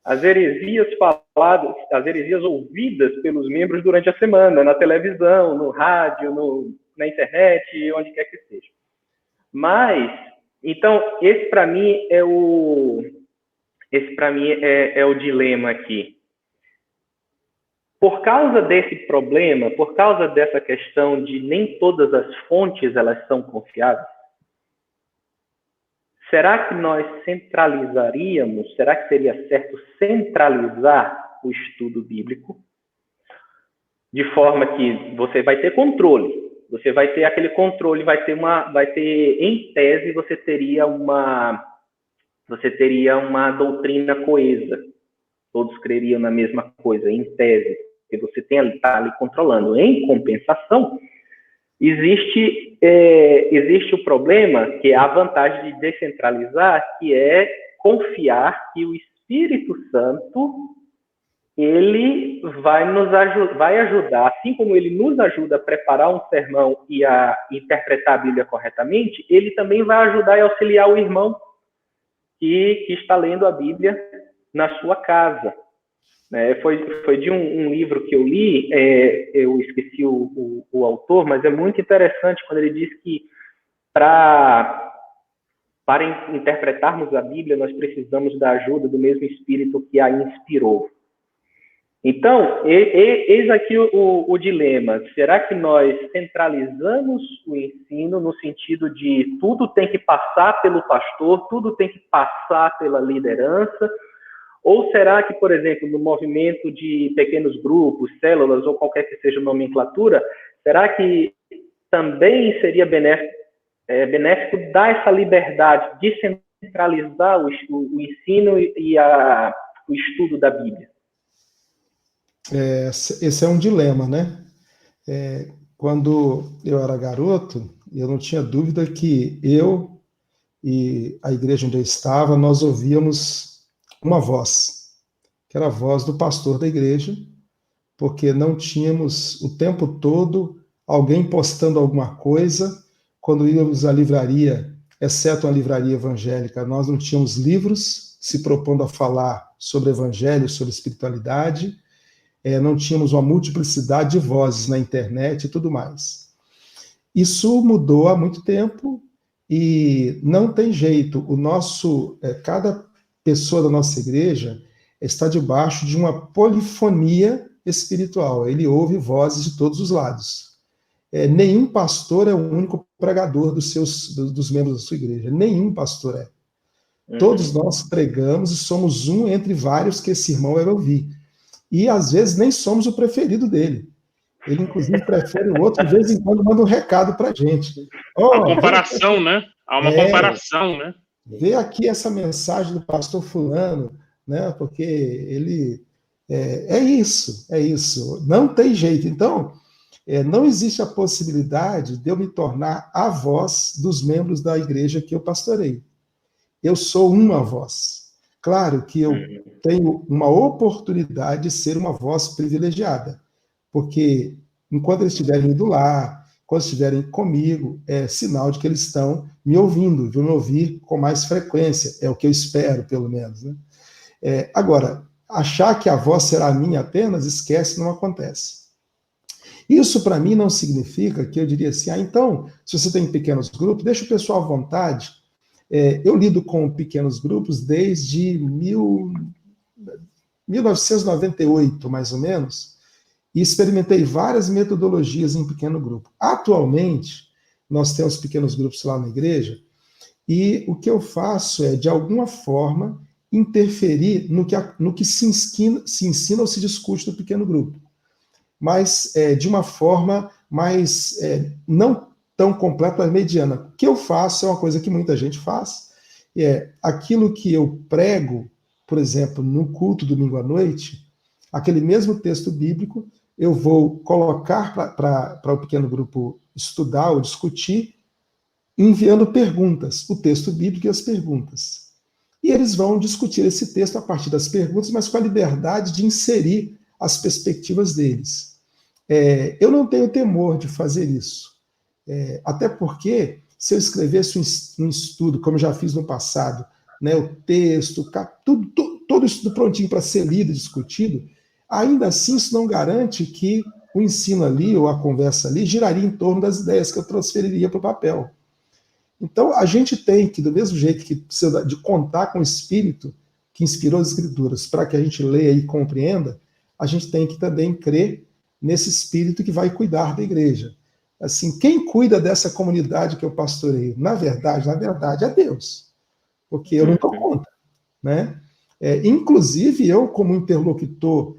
as heresias faladas, as heresias ouvidas pelos membros durante a semana, na televisão, no rádio, na internet, onde quer que seja. Mas, então, esse para mim é o dilema aqui. Por causa desse problema, por causa dessa questão de nem todas as fontes elas são confiáveis, será que nós centralizaríamos, será que seria certo centralizar o estudo bíblico? De forma que você vai ter controle. Você vai ter aquele controle, em tese, você teria uma doutrina coesa. Todos creriam na mesma coisa, em tese, porque você está ali controlando. Em compensação, existe o problema, que é a vantagem de descentralizar, que é confiar que o Espírito Santo ele vai ajudar, assim como ele nos ajuda a preparar um sermão e a interpretar a Bíblia corretamente, ele também vai ajudar e auxiliar o irmão que está lendo a Bíblia na sua casa. Foi de um livro que eu li, eu esqueci o autor, mas é muito interessante quando ele diz que para interpretarmos a Bíblia, nós precisamos da ajuda do mesmo Espírito que a inspirou. Então, eis aqui o dilema. Será que nós centralizamos o ensino no sentido de tudo tem que passar pelo pastor, tudo tem que passar pela liderança? Ou será que, por exemplo, no movimento de pequenos grupos, células ou qualquer que seja a nomenclatura, será que também seria benéfico dar essa liberdade de centralizar o ensino e o estudo da Bíblia? Esse é um dilema, né? Quando eu era garoto, eu não tinha dúvida que eu e a igreja onde eu estava, nós ouvíamos uma voz, que era a voz do pastor da igreja, porque não tínhamos o tempo todo alguém postando alguma coisa. Quando íamos à livraria, exceto a livraria evangélica, nós não tínhamos livros se propondo a falar sobre evangelho, sobre espiritualidade. Não tínhamos uma multiplicidade de vozes na internet e tudo mais. Isso mudou há muito tempo e não tem jeito. Cada pessoa da nossa igreja está debaixo de uma polifonia espiritual. Ele ouve vozes de todos os lados. Nenhum pastor é o único pregador dos membros da sua igreja. Nenhum pastor é. Todos nós pregamos e somos um entre vários que esse irmão vai ouvir. E, às vezes, nem somos o preferido dele. Ele, inclusive, prefere o outro, de vez em quando manda um recado para a gente. Uma comparação, né? Há uma comparação, né? Vê aqui essa mensagem do pastor fulano, né? Porque ele É isso, é isso. Não tem jeito. Então, não existe a possibilidade de eu me tornar a voz dos membros da igreja que eu pastoreio. Eu sou uma voz. Claro que eu tenho uma oportunidade de ser uma voz privilegiada, porque enquanto eles estiverem indo lá, quando estiverem comigo, é sinal de que eles estão me ouvindo, vão me ouvir com mais frequência, é o que eu espero, pelo menos. Né? Agora, achar que a voz será minha apenas, esquece, não acontece. Isso, para mim, não significa que eu diria assim, então, se você tem pequenos grupos, deixa o pessoal à vontade. Eu lido com pequenos grupos desde 1998, mais ou menos, e experimentei várias metodologias em pequeno grupo. Atualmente, nós temos pequenos grupos lá na igreja, e o que eu faço é, de alguma forma, interferir no que se ensina ou se discute no pequeno grupo, mas de uma forma mais, não tão completa, mas mediana. O que eu faço é uma coisa que muita gente faz, aquilo que eu prego, por exemplo, no culto domingo à noite, aquele mesmo texto bíblico, eu vou colocar para o pequeno grupo estudar ou discutir, enviando perguntas, o texto bíblico e as perguntas. E eles vão discutir esse texto a partir das perguntas, mas com a liberdade de inserir as perspectivas deles. Eu não tenho temor de fazer isso. Até porque, se eu escrevesse um estudo, como já fiz no passado, né, o texto, todo isso prontinho para ser lido e discutido, ainda assim isso não garante que o ensino ali, ou a conversa ali, giraria em torno das ideias que eu transferiria para o papel. Então, a gente tem que, do mesmo jeito que precisa de contar com o Espírito que inspirou as Escrituras para que a gente leia e compreenda, a gente tem que também crer nesse Espírito que vai cuidar da igreja. Assim, quem cuida dessa comunidade que eu pastoreio? Na verdade, é Deus. Porque eu não dou conta, né? Inclusive, eu, como interlocutor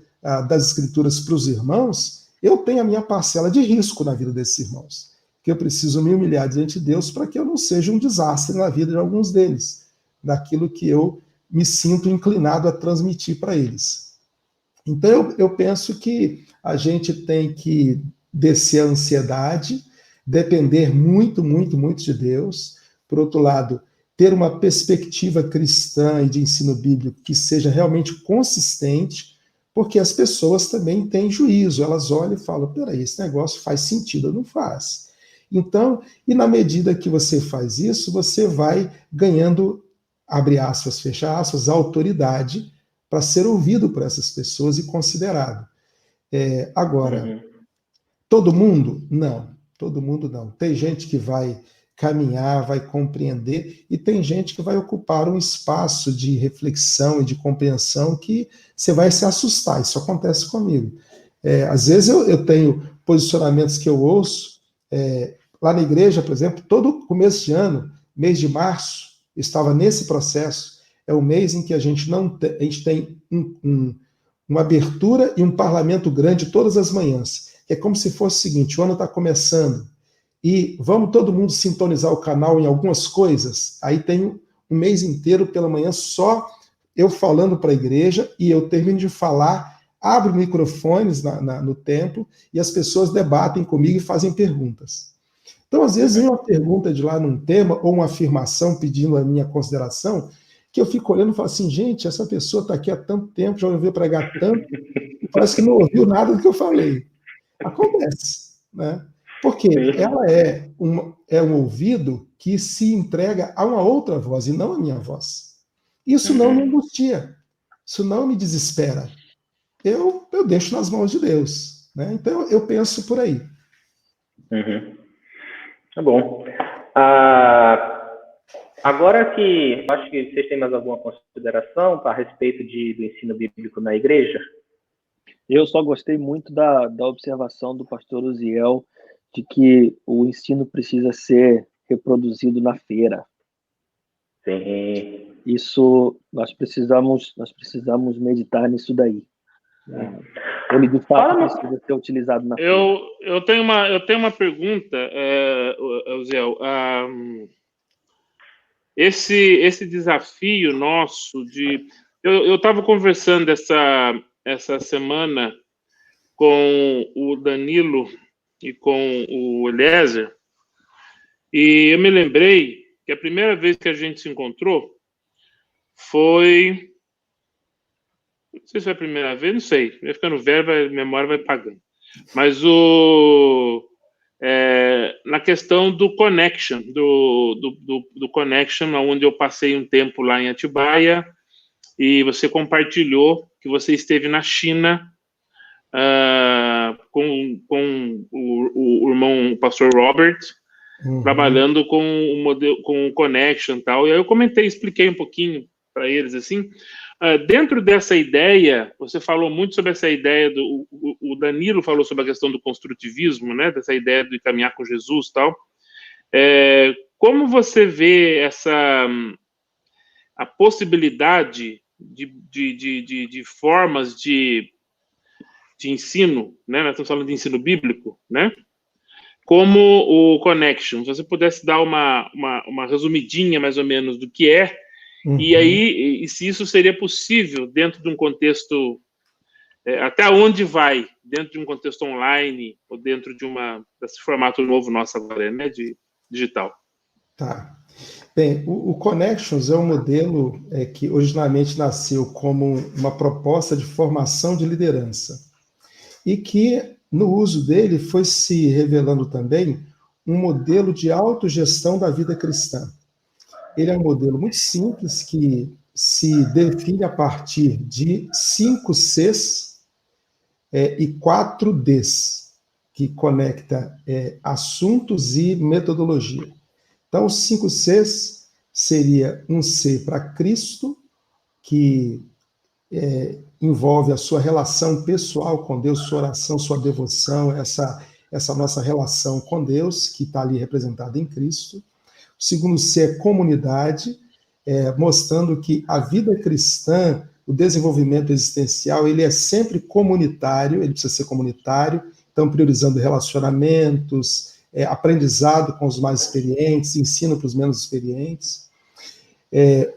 das Escrituras para os irmãos, eu tenho a minha parcela de risco na vida desses irmãos, que eu preciso me humilhar diante de Deus para que eu não seja um desastre na vida de alguns deles, daquilo que eu me sinto inclinado a transmitir para eles. Então, eu penso que a gente tem que descer a ansiedade, depender muito, muito, muito de Deus. Por outro lado, ter uma perspectiva cristã e de ensino bíblico que seja realmente consistente, porque as pessoas também têm juízo. Elas olham e falam, peraí, esse negócio faz sentido ou não faz? Então, e na medida que você faz isso, você vai ganhando, abre aspas, fecha aspas, autoridade para ser ouvido por essas pessoas e considerado. Agora, todo mundo? Não. Todo mundo não. Tem gente que vai caminhar, vai compreender, e tem gente que vai ocupar um espaço de reflexão e de compreensão que você vai se assustar. Isso acontece comigo. Às vezes eu tenho posicionamentos que eu ouço, lá na igreja, por exemplo, todo começo de ano, mês de março, estava nesse processo. É o mês em que a gente tem uma abertura e um parlamento grande todas as manhãs. É como se fosse o seguinte, o ano está começando e vamos todo mundo sintonizar o canal em algumas coisas. Aí tem um mês inteiro pela manhã só eu falando para a igreja e eu termino de falar, abro microfones no templo e as pessoas debatem comigo e fazem perguntas. Então, às vezes, vem uma pergunta de lá num tema ou uma afirmação pedindo a minha consideração, que eu fico olhando e falo assim, gente, essa pessoa está aqui há tanto tempo, já ouviu pregar tanto, e parece que não ouviu nada do que eu falei. Acontece, né? Porque ela é um ouvido que se entrega a uma outra voz e não a minha voz. Isso não me angustia, isso não me desespera. Eu deixo nas mãos de Deus, né? Então eu penso por aí. Tá bom. Agora que acho que vocês têm mais alguma consideração a respeito do ensino bíblico na igreja? Eu só gostei muito da observação do pastor Uziel de que o ensino precisa ser reproduzido na feira. Sim. Isso, nós precisamos meditar nisso daí. Ele, de fato, precisa ser utilizado na feira. Eu tenho uma pergunta, Uziel. Esse desafio nosso de... Eu estava conversando essa semana com o Danilo e com o Eliezer, e eu me lembrei que a primeira vez que a gente se encontrou foi... Não sei se foi a primeira vez, não sei. Vai ficando velho, a memória vai pagando. Mas na questão do Connection, do Connection, onde eu passei um tempo lá em Atibaia, e você compartilhou que você esteve na China com o irmão, o pastor Robert, trabalhando com o modelo, com o Connection e tal. E aí eu expliquei um pouquinho para eles assim. Dentro dessa ideia, você falou muito sobre essa ideia o Danilo falou sobre a questão do construtivismo, né? Dessa ideia de caminhar com Jesus e tal. Como você vê a possibilidade de formas de ensino, né? Nós estamos falando de ensino bíblico, né? Como o Connection. Se você pudesse dar uma resumidinha, mais ou menos, do que é, e aí, se isso seria possível dentro de um contexto, até onde vai, dentro de um contexto online, ou dentro desse formato novo nosso agora, né, de digital. Tá. Bem, o Connections é um modelo que originalmente nasceu como uma proposta de formação de liderança e que, no uso dele, foi se revelando também um modelo de autogestão da vida cristã. Ele é um modelo muito simples que se define a partir de 5 Cs e 4 Ds, que conecta assuntos e metodologia. Então, os 5 Cs seria um C para Cristo, que envolve a sua relação pessoal com Deus, sua oração, sua devoção, essa nossa relação com Deus, que está ali representada em Cristo. O segundo C é comunidade, mostrando que a vida cristã, o desenvolvimento existencial, ele é sempre comunitário, ele precisa ser comunitário, então priorizando relacionamentos, aprendizado com os mais experientes, ensino para os menos experientes.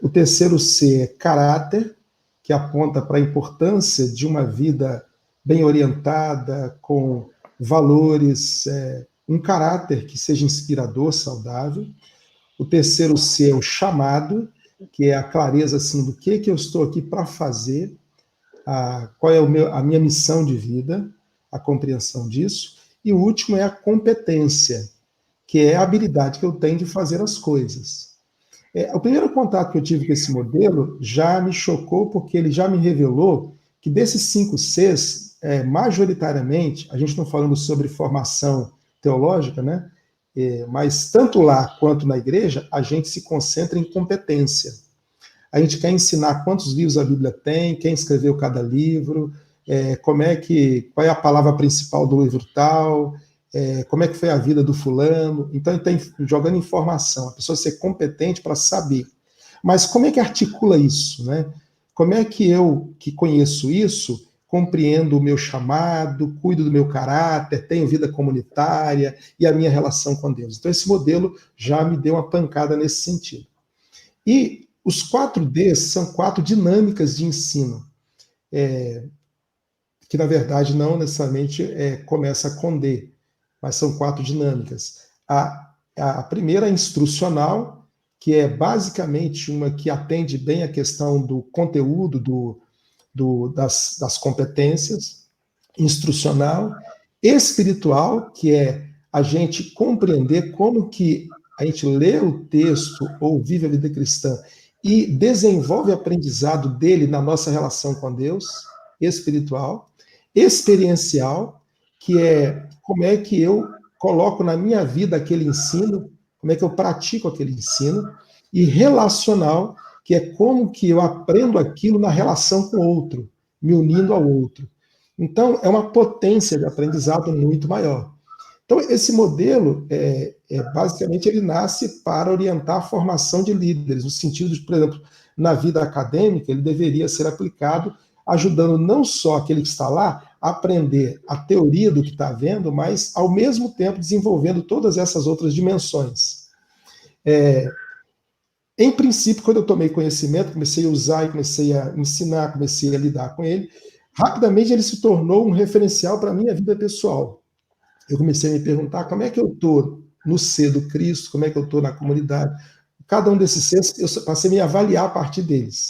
O terceiro C é caráter, que aponta para a importância de uma vida bem orientada, com valores, um caráter que seja inspirador, saudável. O terceiro C é o chamado, que é a clareza assim, do que eu estou aqui para fazer, qual é a minha missão de vida, a compreensão disso. E o último é a competência, que é a habilidade que eu tenho de fazer as coisas. O primeiro contato que eu tive com esse modelo já me chocou, porque ele já me revelou que desses 5 Cs, majoritariamente, a gente não falando sobre formação teológica, né? Mas tanto lá quanto na igreja, a gente se concentra em competência. A gente quer ensinar quantos livros a Bíblia tem, quem escreveu cada livro, qual é a palavra principal do livro tal, como é que foi a vida do fulano. Então, ele está jogando informação, a pessoa ser competente para saber. Mas como é que articula isso, né? Como é que eu, que conheço isso, compreendo o meu chamado, cuido do meu caráter, tenho vida comunitária e a minha relação com Deus? Então, esse modelo já me deu uma pancada nesse sentido. E os 4 Ds são 4 dinâmicas de ensino, que, na verdade, não necessariamente começa com D, mas são 4 dinâmicas. A primeira é instrucional, que é basicamente uma que atende bem a questão do conteúdo, das competências. Instrucional. Espiritual, que é a gente compreender como que a gente lê o texto ou vive a vida cristã e desenvolve o aprendizado dele na nossa relação com Deus. Espiritual. Experiencial, que é como é que eu coloco na minha vida aquele ensino, como é que eu pratico aquele ensino. E relacional, que é como que eu aprendo aquilo na relação com o outro, me unindo ao outro. Então, é uma potência de aprendizado muito maior. Então, esse modelo, basicamente, ele nasce para orientar a formação de líderes, no sentido de, por exemplo, na vida acadêmica, ele deveria ser aplicado ajudando não só aquele que está lá a aprender a teoria do que está vendo, mas, ao mesmo tempo, desenvolvendo todas essas outras dimensões. Em princípio, quando eu tomei conhecimento, comecei a usar e comecei a ensinar, comecei a lidar com ele, rapidamente ele se tornou um referencial para a minha vida pessoal. Eu comecei a me perguntar como é que eu estou no ser do Cristo, como é que eu estou na comunidade. Cada um desses seres, eu passei a me avaliar a partir deles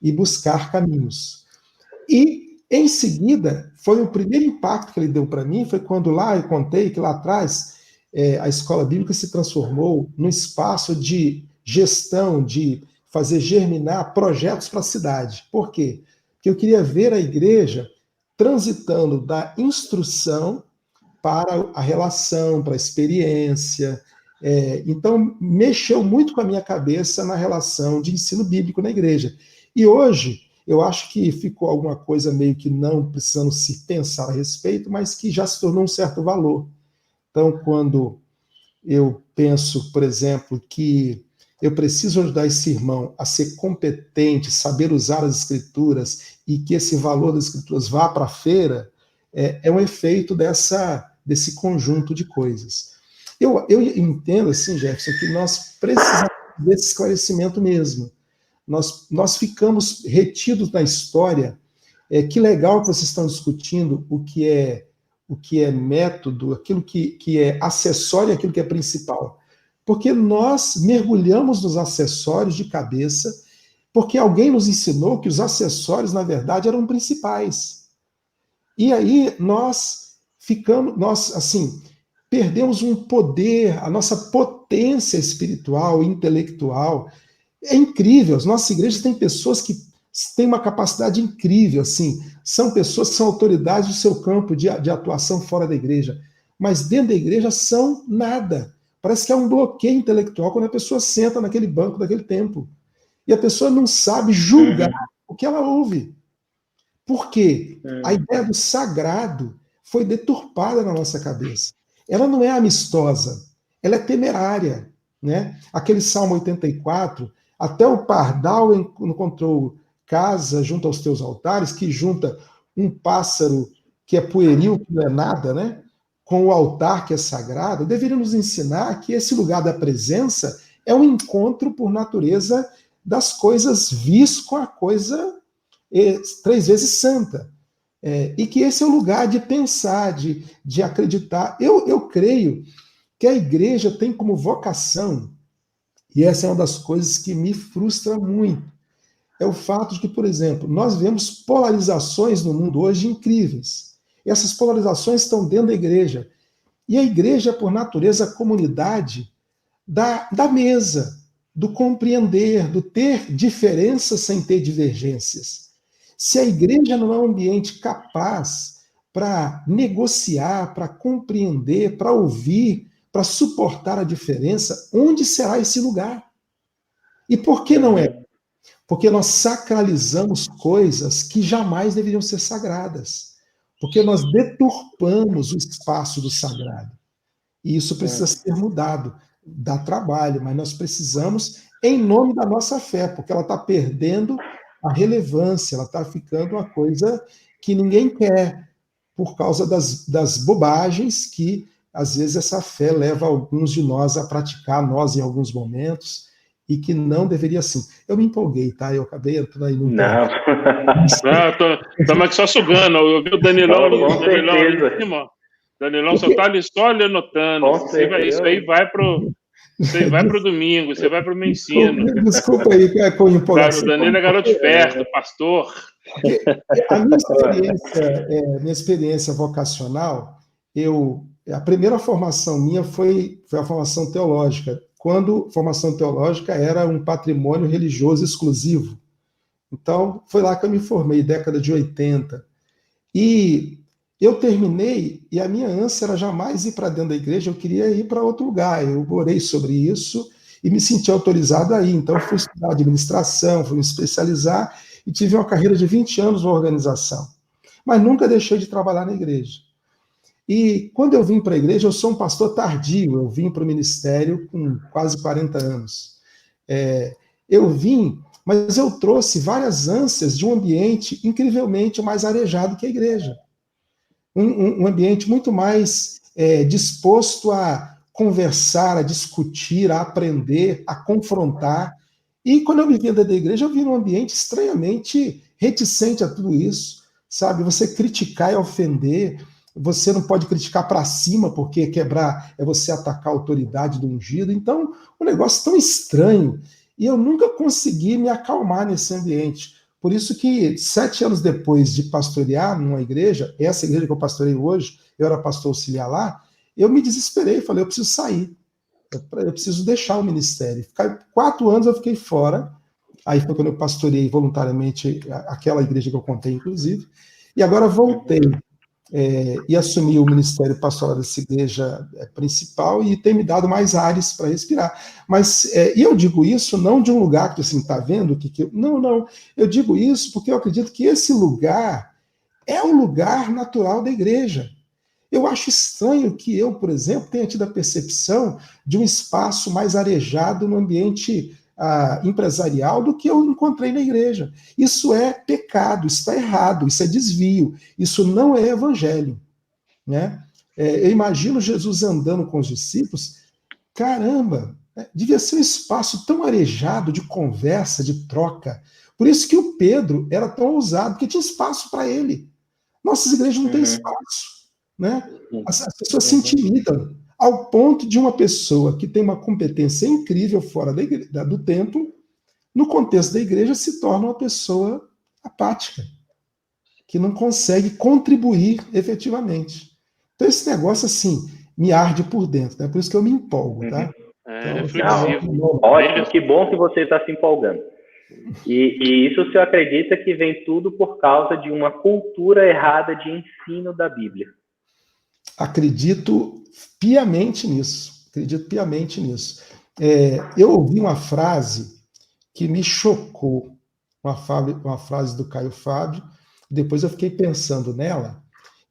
e buscar caminhos. E, em seguida, foi o primeiro impacto que ele deu para mim, foi quando lá eu contei que lá atrás a escola bíblica se transformou num espaço de gestão, de fazer germinar projetos para a cidade. Por quê? Porque eu queria ver a igreja transitando da instrução para a relação, para a experiência. Então, mexeu muito com a minha cabeça na relação de ensino bíblico na igreja. E hoje, eu acho que ficou alguma coisa meio que não precisando se pensar a respeito, mas que já se tornou um certo valor. Então, quando eu penso, por exemplo, que eu preciso ajudar esse irmão a ser competente, saber usar as escrituras e que esse valor das escrituras vá para a feira, é um efeito desse conjunto de coisas. Eu entendo, assim, Jefferson, que nós precisamos desse esclarecimento mesmo. Nós ficamos retidos na história. Que legal que vocês estão discutindo o que é método, aquilo que é acessório e aquilo que é principal. Porque nós mergulhamos nos acessórios de cabeça, porque alguém nos ensinou que os acessórios, na verdade, eram principais. E aí nós perdemos um poder, a nossa potência espiritual, intelectual. É incrível, as nossas igrejas têm pessoas que têm uma capacidade incrível, assim, são pessoas que são autoridades do seu campo de atuação fora da igreja, mas dentro da igreja são nada. Parece que é um bloqueio intelectual quando a pessoa senta naquele banco daquele templo. E a pessoa não sabe julgar o que ela ouve. Por quê? A ideia do sagrado foi deturpada na nossa cabeça. Ela não é amistosa, ela é temerária, né? Aquele Salmo 84, até o pardal encontrou casa junto aos teus altares, que junta um pássaro que é pueril, que não é nada, né? Com o altar que é sagrado, deveria nos ensinar que esse lugar da presença é um encontro por natureza das coisas vis com a coisa 3 vezes santa. E que esse é o lugar de pensar, de acreditar. Eu creio que a igreja tem como vocação, e essa é uma das coisas que me frustra muito, é o fato de que, por exemplo, nós vemos polarizações no mundo hoje incríveis. Essas polarizações estão dentro da igreja. E a igreja, por natureza, a comunidade da mesa, do compreender, do ter diferenças sem ter divergências. Se a igreja não é um ambiente capaz para negociar, para compreender, para ouvir, para suportar a diferença, onde será esse lugar? E por que não é? Porque nós sacralizamos coisas que jamais deveriam ser sagradas. Porque nós deturpamos o espaço do sagrado. E isso precisa ser mudado. Dá trabalho, mas nós precisamos, em nome da nossa fé, porque ela está perdendo a relevância, ela está ficando uma coisa que ninguém quer, por causa das bobagens que, às vezes, essa fé leva alguns de nós a praticar, nós em alguns momentos, e que não deveria assim. Eu me empolguei, tá? Eu acabei entrando aí no... Não. Estamos aqui só sugando. Eu vi o Danilão ali em cima. O Danilão só está ali só ali anotando. Isso aí vai pro... Você vai para o domingo, você vai para o meu ensino. Desculpa aí, com empolgação. O Danilo é garoto esperto, pastor. A minha experiência vocacional, a primeira formação minha foi a formação teológica, quando formação teológica era um patrimônio religioso exclusivo. Então, foi lá que eu me formei, década de 80. E eu terminei, e a minha ânsia era jamais ir para dentro da igreja, eu queria ir para outro lugar. Eu orei sobre isso e me senti autorizado a ir. Então, fui estudar administração, fui me especializar e tive uma carreira de 20 anos na organização. Mas nunca deixei de trabalhar na igreja. E quando eu vim para a igreja, eu sou um pastor tardio, eu vim para o ministério com quase 40 anos. Eu vim, mas eu trouxe várias ânsias de um ambiente incrivelmente mais arejado que a igreja. Um ambiente muito mais disposto a conversar, a discutir, a aprender, a confrontar. E quando eu me vi dentro da igreja, eu vi num ambiente estranhamente reticente a tudo isso, sabe? Você criticar é ofender, você não pode criticar para cima, porque quebrar é você atacar a autoridade do ungido. Então, um negócio tão estranho. E eu nunca consegui me acalmar nesse ambiente. Por isso que 7 anos depois de pastorear numa igreja, essa igreja que eu pastorei hoje, eu era pastor auxiliar lá, eu me desesperei, falei, eu preciso sair, eu preciso deixar o ministério. 4 anos eu fiquei fora, aí foi quando eu pastoreei voluntariamente aquela igreja que eu contei, inclusive, e agora voltei e assumi o ministério pastoral dessa igreja principal e tem me dado mais ares para respirar. Mas, e eu digo isso não de um lugar que assim, está vendo? Não, eu digo isso porque eu acredito que esse lugar é o lugar natural da igreja. Eu acho estranho que eu, por exemplo, tenha tido a percepção de um espaço mais arejado no ambiente empresarial do que eu encontrei na igreja. Isso é pecado, isso está errado, isso é desvio, isso não é evangelho. Né? Eu imagino Jesus andando com os discípulos, caramba, devia ser um espaço tão arejado de conversa, de troca. Por isso que o Pedro era tão ousado, porque tinha espaço para ele. Nossas igrejas não têm espaço. Né? As pessoas se intimidam ao ponto de uma pessoa que tem uma competência incrível fora do templo, no contexto da igreja, se torna uma pessoa apática, que não consegue contribuir efetivamente. Então esse negócio, assim, me arde por dentro, né? Por isso que eu me empolgo, tá? Então, ótimo, que bom que você está se empolgando. E isso o senhor acredita que vem tudo por causa de uma cultura errada de ensino da Bíblia? Acredito piamente nisso. Eu ouvi uma frase que me chocou, uma frase do Caio Fábio, depois eu fiquei pensando nela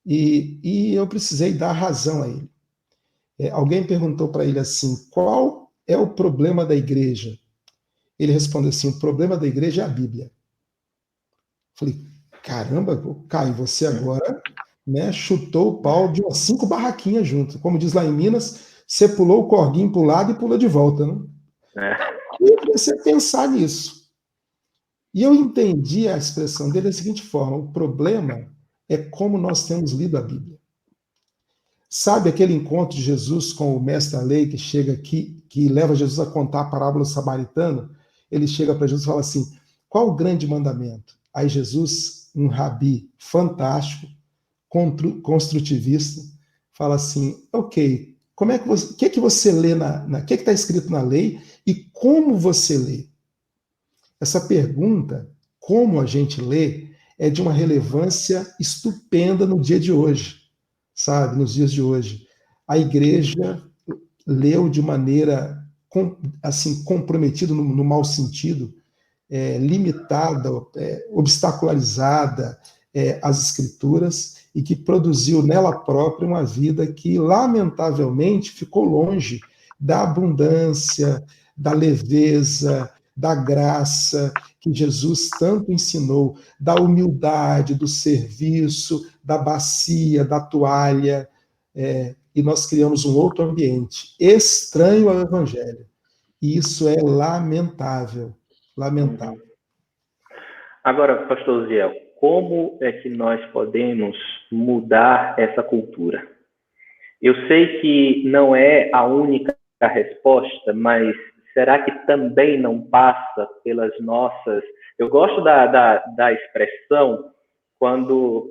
e eu precisei dar razão a ele. Alguém perguntou para ele assim, qual é o problema da igreja? Ele respondeu assim, o problema da igreja é a Bíblia. Falei, caramba, Caio, você agora... Né, chutou o pau de umas 5 barraquinhas junto. Como diz lá em Minas, você pulou o corguinho para o lado e pula de volta. Né? E eu comecei a pensar nisso. E eu entendi a expressão dele da seguinte forma, o problema é como nós temos lido a Bíblia. Sabe aquele encontro de Jesus com o mestre da lei que chega aqui, que leva Jesus a contar a parábola samaritana? Ele chega para Jesus e fala assim, qual o grande mandamento? Aí Jesus, um rabi fantástico, construtivista, fala assim, ok, o que é que você lê o que é que está escrito na lei e como você lê? Essa pergunta, como a gente lê, é de uma relevância estupenda no dia de hoje, sabe, nos dias de hoje. A igreja leu de maneira assim, comprometida no mau sentido, limitada, obstacularizada as escrituras, e que produziu nela própria uma vida que, lamentavelmente, ficou longe da abundância, da leveza, da graça que Jesus tanto ensinou, da humildade, do serviço, da bacia, da toalha, e nós criamos um outro ambiente, estranho ao Evangelho. E isso é lamentável, lamentável. Agora, pastor Ziel, como é que nós podemos mudar essa cultura? Eu sei que não é a única resposta, mas será que também não passa pelas nossas... Eu gosto da expressão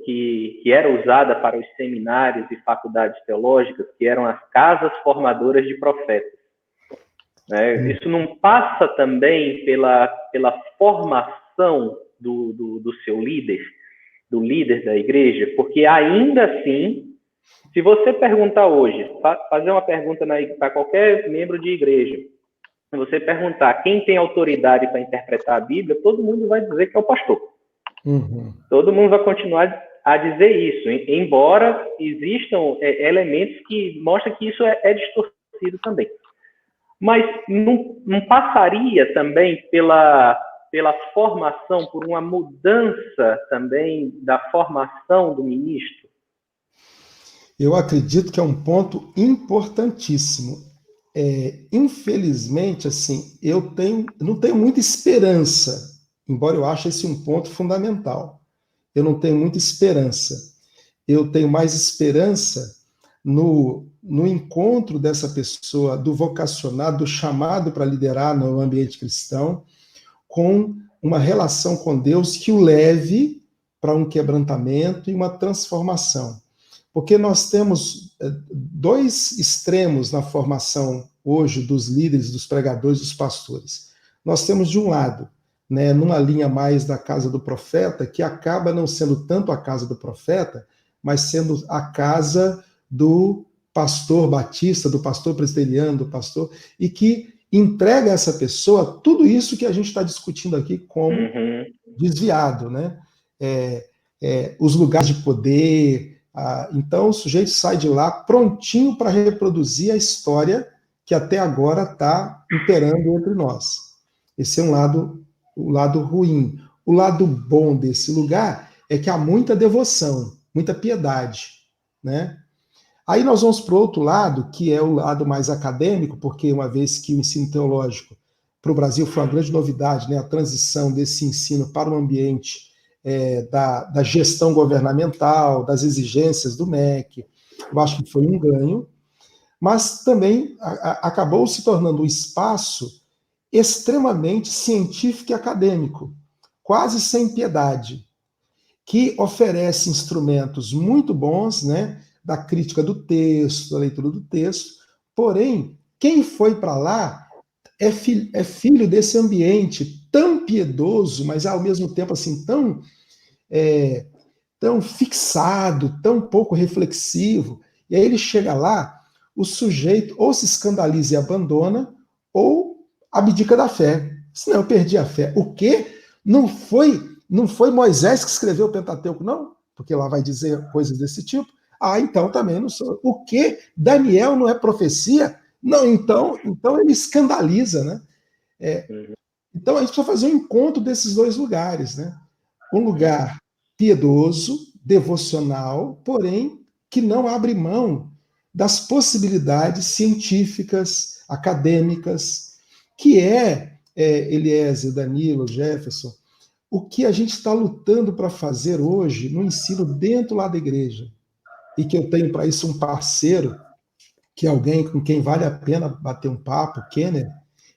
que era usada para os seminários e faculdades teológicas, que eram as casas formadoras de profetas. Isso não passa também pela formação do seu líder, do líder da igreja, porque ainda assim, se você perguntar hoje, fazer uma pergunta para qualquer membro de igreja, se você perguntar quem tem autoridade para interpretar a Bíblia, todo mundo vai dizer que é o pastor. Uhum. Todo mundo vai continuar a dizer isso, embora existam elementos que mostram que isso é distorcido também. Mas não passaria também pela formação, por uma mudança também da formação do ministro? Eu acredito que é um ponto importantíssimo. Infelizmente, assim, eu não tenho muita esperança, embora eu ache esse um ponto fundamental. eu não tenho muita esperança. Eu tenho mais esperança no encontro dessa pessoa, do vocacionado, do chamado para liderar no ambiente cristão, com uma relação com Deus que o leve para um quebrantamento e uma transformação. Porque nós temos dois extremos na formação hoje dos líderes, dos pregadores, dos pastores. Nós temos, de um lado, né, numa linha mais da casa do profeta, que acaba não sendo tanto a casa do profeta, mas sendo a casa do pastor batista, do pastor presbiteriano, do pastor, e que entrega a essa pessoa tudo isso que a gente está discutindo aqui como desviado, né? Os lugares de poder. Então, o sujeito sai de lá prontinho para reproduzir a história que até agora está imperando entre nós. Esse é o lado ruim. O lado bom desse lugar é que há muita devoção, muita piedade, né? Aí nós vamos para o outro lado, que é o lado mais acadêmico, porque uma vez que o ensino teológico para o Brasil foi uma grande novidade, né? A transição desse ensino para o ambiente da gestão governamental, das exigências do MEC, eu acho que foi um ganho, mas também acabou se tornando um espaço extremamente científico e acadêmico, quase sem piedade, que oferece instrumentos muito bons, né, da crítica do texto, da leitura do texto, porém, quem foi para lá é filho desse ambiente tão piedoso, mas ao mesmo tempo assim tão fixado, tão pouco reflexivo, e aí ele chega lá, o sujeito ou se escandaliza e abandona, ou abdica da fé. Senão eu perdi a fé. O quê? Não foi Moisés que escreveu o Pentateuco, não? Porque lá vai dizer coisas desse tipo. Então também não sou. O quê? Daniel não é profecia? Não, então ele escandaliza, né? Então a gente precisa fazer um encontro desses dois lugares, né? Um lugar piedoso, devocional, porém que não abre mão das possibilidades científicas, acadêmicas, que Eliezer, Danilo, Jefferson, o que a gente está lutando para fazer hoje no ensino dentro lá da igreja. E que eu tenho para isso um parceiro, que é alguém com quem vale a pena bater um papo, Kenner.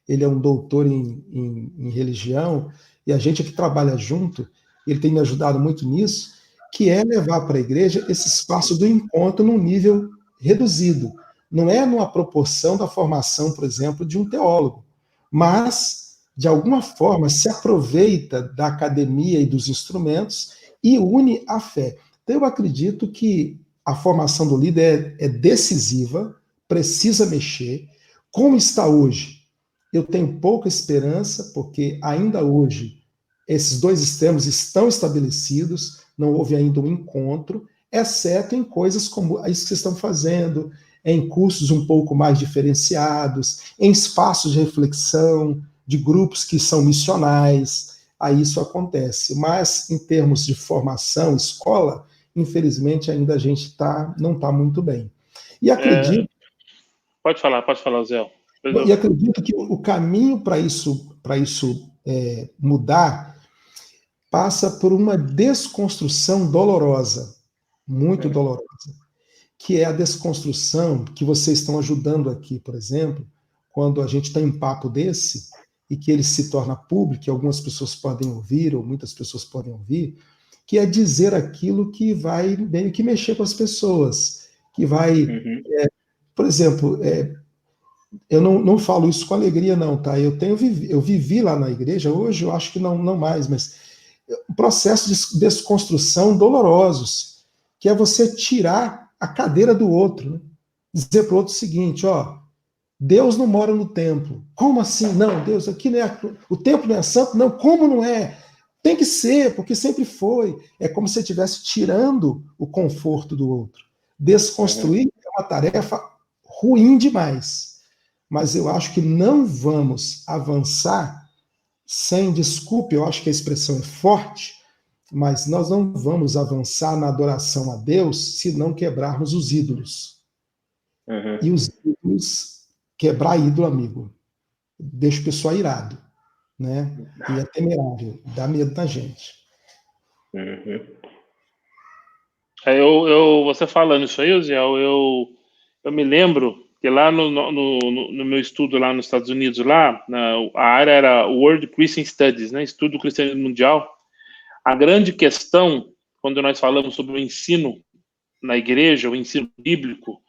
Ele é um doutor em religião, e a gente aqui trabalha junto, ele tem me ajudado muito nisso, que é levar para a igreja esse espaço do encontro num nível reduzido. Não é numa proporção da formação, por exemplo, de um teólogo, mas, de alguma forma, se aproveita da academia e dos instrumentos e une a fé. Então, eu acredito que a formação do líder é decisiva, precisa mexer. Como está hoje? Eu tenho pouca esperança, porque ainda hoje esses dois extremos estão estabelecidos, não houve ainda um encontro, exceto em coisas como isso que vocês estão fazendo, em cursos um pouco mais diferenciados, em espaços de reflexão, de grupos que são missionais, aí isso acontece. Mas, em termos de formação, escola, infelizmente ainda a gente não está muito bem. E acredito... Pode falar, Zé. E acredito que o caminho para isso mudar passa por uma desconstrução dolorosa, muito dolorosa, que é a desconstrução que vocês estão ajudando aqui, por exemplo, quando a gente está em papo desse, e que ele se torna público, que algumas pessoas podem ouvir, ou muitas pessoas podem ouvir, que é dizer aquilo que vai meio que mexer com as pessoas, que vai... por exemplo, eu não falo isso com alegria, não, tá? Eu vivi lá na igreja, hoje eu acho que não mais, mas processos de desconstrução dolorosos, que é você tirar a cadeira do outro, né? Dizer para o outro o seguinte, Deus não mora no templo. Como assim? Não, Deus, aqui não é, o templo não é santo? Não, como não é? Tem que ser, porque sempre foi. É como se você estivesse tirando o conforto do outro. Desconstruir é uma tarefa ruim demais. Mas eu acho que não vamos avançar sem, desculpe, eu acho que a expressão é forte, mas nós não vamos avançar na adoração a Deus se não quebrarmos os ídolos. E os ídolos, quebrar ídolo, amigo, deixa o pessoal irado, né? E é temerário, dá medo da gente. Uhum. Você falando isso aí, Uziel, eu me lembro que lá no meu estudo lá nos Estados Unidos, a área era World Christian Studies, né, estudo do cristianismo mundial. A grande questão, quando nós falamos sobre o ensino na igreja, o ensino bíblico,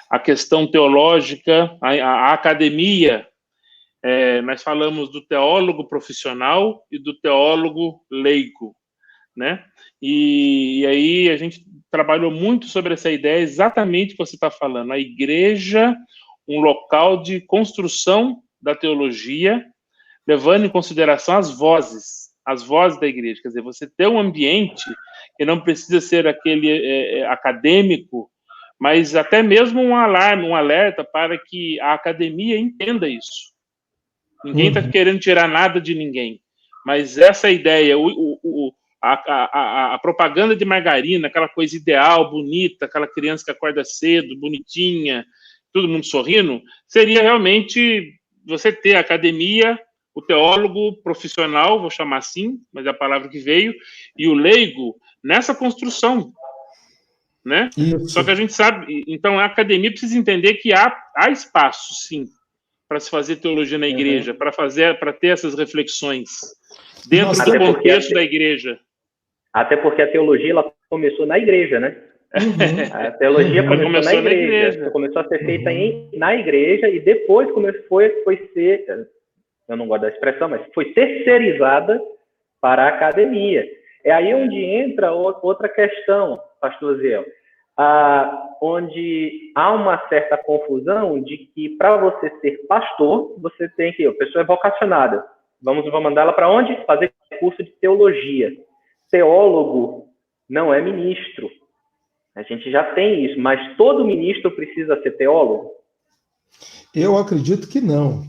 a questão teológica, a academia, nós falamos do teólogo profissional e do teólogo leigo, né? E aí a gente trabalhou muito sobre essa ideia, exatamente o que você está falando, a igreja, um local de construção da teologia, levando em consideração as vozes da igreja, quer dizer, você ter um ambiente que não precisa ser aquele acadêmico, mas até mesmo um alarme, um alerta para que a academia entenda isso. Ninguém está querendo tirar nada de ninguém, mas essa ideia, a propaganda de margarina, aquela coisa ideal, bonita, aquela criança que acorda cedo, bonitinha, todo mundo sorrindo, seria realmente você ter a academia, o teólogo profissional, vou chamar assim, mas é a palavra que veio, e o leigo nessa construção, né? Isso. Só que a gente sabe, então a academia precisa entender que há espaço, sim, para se fazer teologia na igreja, para ter essas reflexões dentro do contexto da igreja. Até porque a teologia ela começou na igreja, né? A teologia começou na igreja. Começou a ser feita na igreja e depois foi ser, eu não gosto da expressão, mas foi terceirizada para a academia. É aí onde entra outra questão, pastor Ziel, onde há uma certa confusão de que para você ser pastor, você tem que, a pessoa é vocacionada. Vamos mandar ela para onde? Fazer curso de teologia. Teólogo não é ministro. A gente já tem isso, mas todo ministro precisa ser teólogo? Eu acredito que não.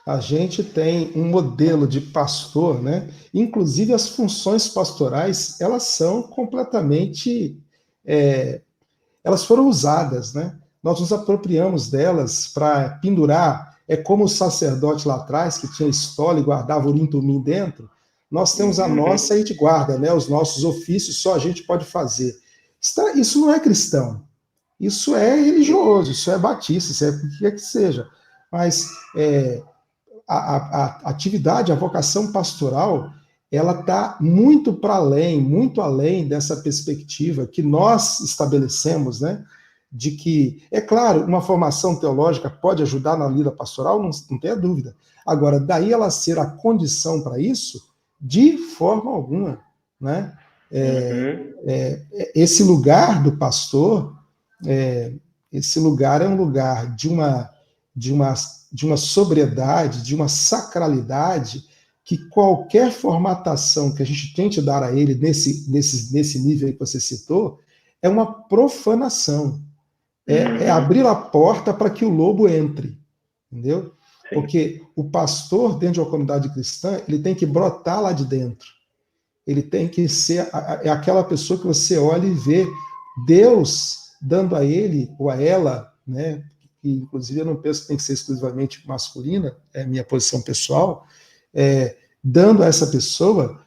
A gente tem um modelo de pastor, né? Inclusive as funções pastorais, elas são completamente, elas foram usadas, né? Nós nos apropriamos delas para pendurar. É como o sacerdote lá atrás, que tinha estola e guardava o limpo-mim dentro. Nós temos a nossa e a gente guarda, né? Os nossos ofícios só a gente pode fazer. Isso não é cristão. Isso é religioso, isso é batista, isso é o que quer que seja. Mas a atividade, a vocação pastoral, ela está muito muito além dessa perspectiva que nós estabelecemos, né? De que, é claro, uma formação teológica pode ajudar na lida pastoral, não tenha dúvida. Agora, daí ela ser a condição para isso, de forma alguma, né? Esse lugar do pastor, esse lugar é um lugar de uma sobriedade, de uma sacralidade, que qualquer formatação que a gente tente dar a ele nesse nível aí que você citou, é uma profanação. É abrir a porta para que o lobo entre, entendeu? Sim. Porque o pastor, dentro de uma comunidade cristã, ele tem que brotar lá de dentro. Ele tem que ser aquela pessoa que você olha e vê Deus dando a ele ou a ela, né? E, inclusive, eu não penso que tem que ser exclusivamente masculina, é a minha posição pessoal, dando a essa pessoa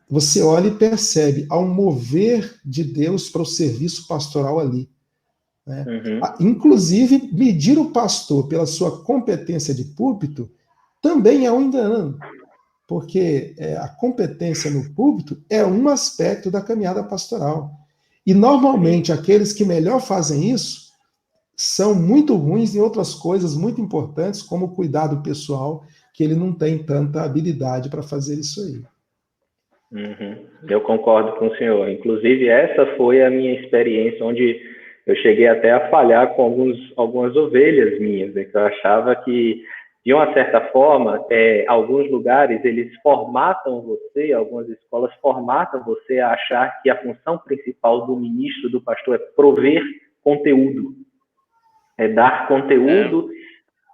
você olha e percebe, há um mover de Deus para o serviço pastoral ali. Né? Inclusive, medir o pastor pela sua competência de púlpito também é um engano, porque a competência no púlpito é um aspecto da caminhada pastoral. E, normalmente, aqueles que melhor fazem isso são muito ruins em outras coisas muito importantes, como o cuidado pessoal, que ele não tem tanta habilidade para fazer isso aí. Eu concordo com o senhor. Inclusive, essa foi a minha experiência, onde eu cheguei até a falhar com algumas ovelhas minhas, né, que eu achava que, de uma certa forma, alguns lugares, eles formatam você, algumas escolas formatam você a achar que a função principal do ministro, do pastor, é prover conteúdo, é dar conteúdo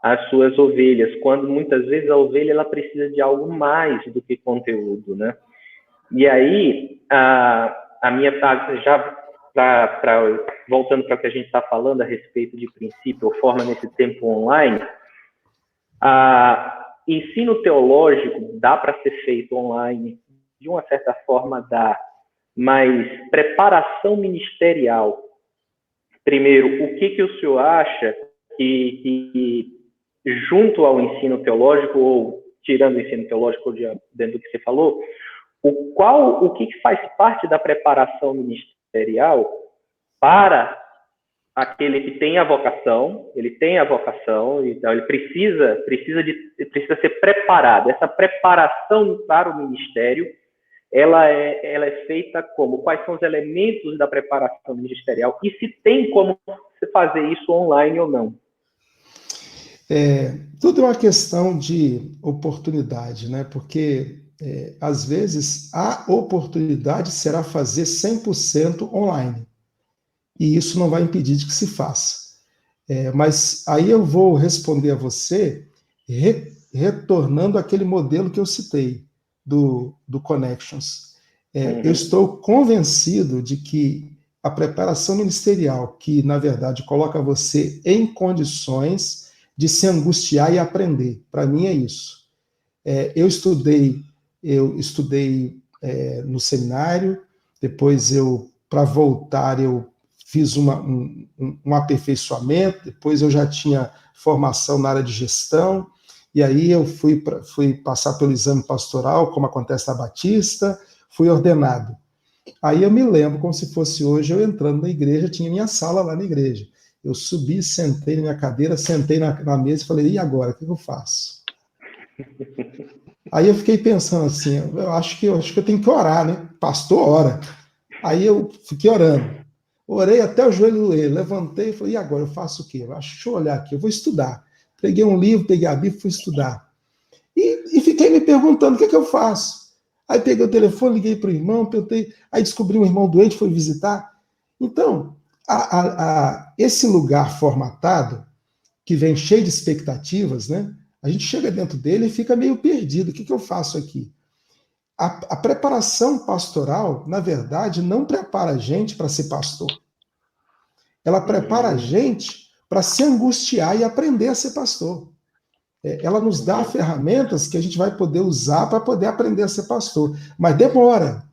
às suas ovelhas, quando muitas vezes a ovelha ela precisa de algo mais do que conteúdo, né? E aí, a minha já voltando para o que a gente está falando a respeito de princípio ou forma nesse tempo online, ensino teológico dá para ser feito online, de uma certa forma dá, mas preparação ministerial. Primeiro, o que o senhor acha que junto ao ensino teológico, ou tirando o ensino teológico dentro do que você falou, o que faz parte da preparação ministerial para aquele que tem a vocação, então ele precisa ser preparado. Essa preparação para o ministério, ela é feita como? Quais são os elementos da preparação ministerial? E se tem como você fazer isso online ou não? Tudo é uma questão de oportunidade, né? Porque, às vezes, a oportunidade será fazer 100% online. E isso não vai impedir de que se faça. Mas aí eu vou responder a você retornando àquele modelo que eu citei, do Connections. Eu estou convencido de que a preparação ministerial, que, na verdade, coloca você em condições de se angustiar e aprender, para mim é isso. Eu estudei no seminário, depois para voltar, eu fiz um aperfeiçoamento, depois eu já tinha formação na área de gestão, e aí eu fui passar pelo exame pastoral, como acontece na Batista, fui ordenado. Aí eu me lembro, como se fosse hoje, eu entrando na igreja, tinha minha sala lá na igreja. Eu subi, sentei na minha cadeira, sentei na mesa e falei, e agora, o que eu faço? Aí eu fiquei pensando assim, eu acho que eu tenho que orar, né? Pastor ora. Aí eu fiquei orando. Orei até o joelho doer, levantei e falei, e agora, eu faço o quê? Deixa eu olhar aqui, eu vou estudar. Peguei um livro, peguei a Bíblia e fui estudar. E fiquei me perguntando, o que eu faço? Aí peguei o telefone, liguei para o irmão, perguntei, aí descobri um irmão doente, foi visitar. Então, esse lugar formatado, que vem cheio de expectativas, né? A gente chega dentro dele e fica meio perdido. O que eu faço aqui? A preparação pastoral, na verdade, não prepara a gente para ser pastor. Ela prepara a gente para se angustiar e aprender a ser pastor. Ela nos dá ferramentas que a gente vai poder usar para poder aprender a ser pastor. Mas demora.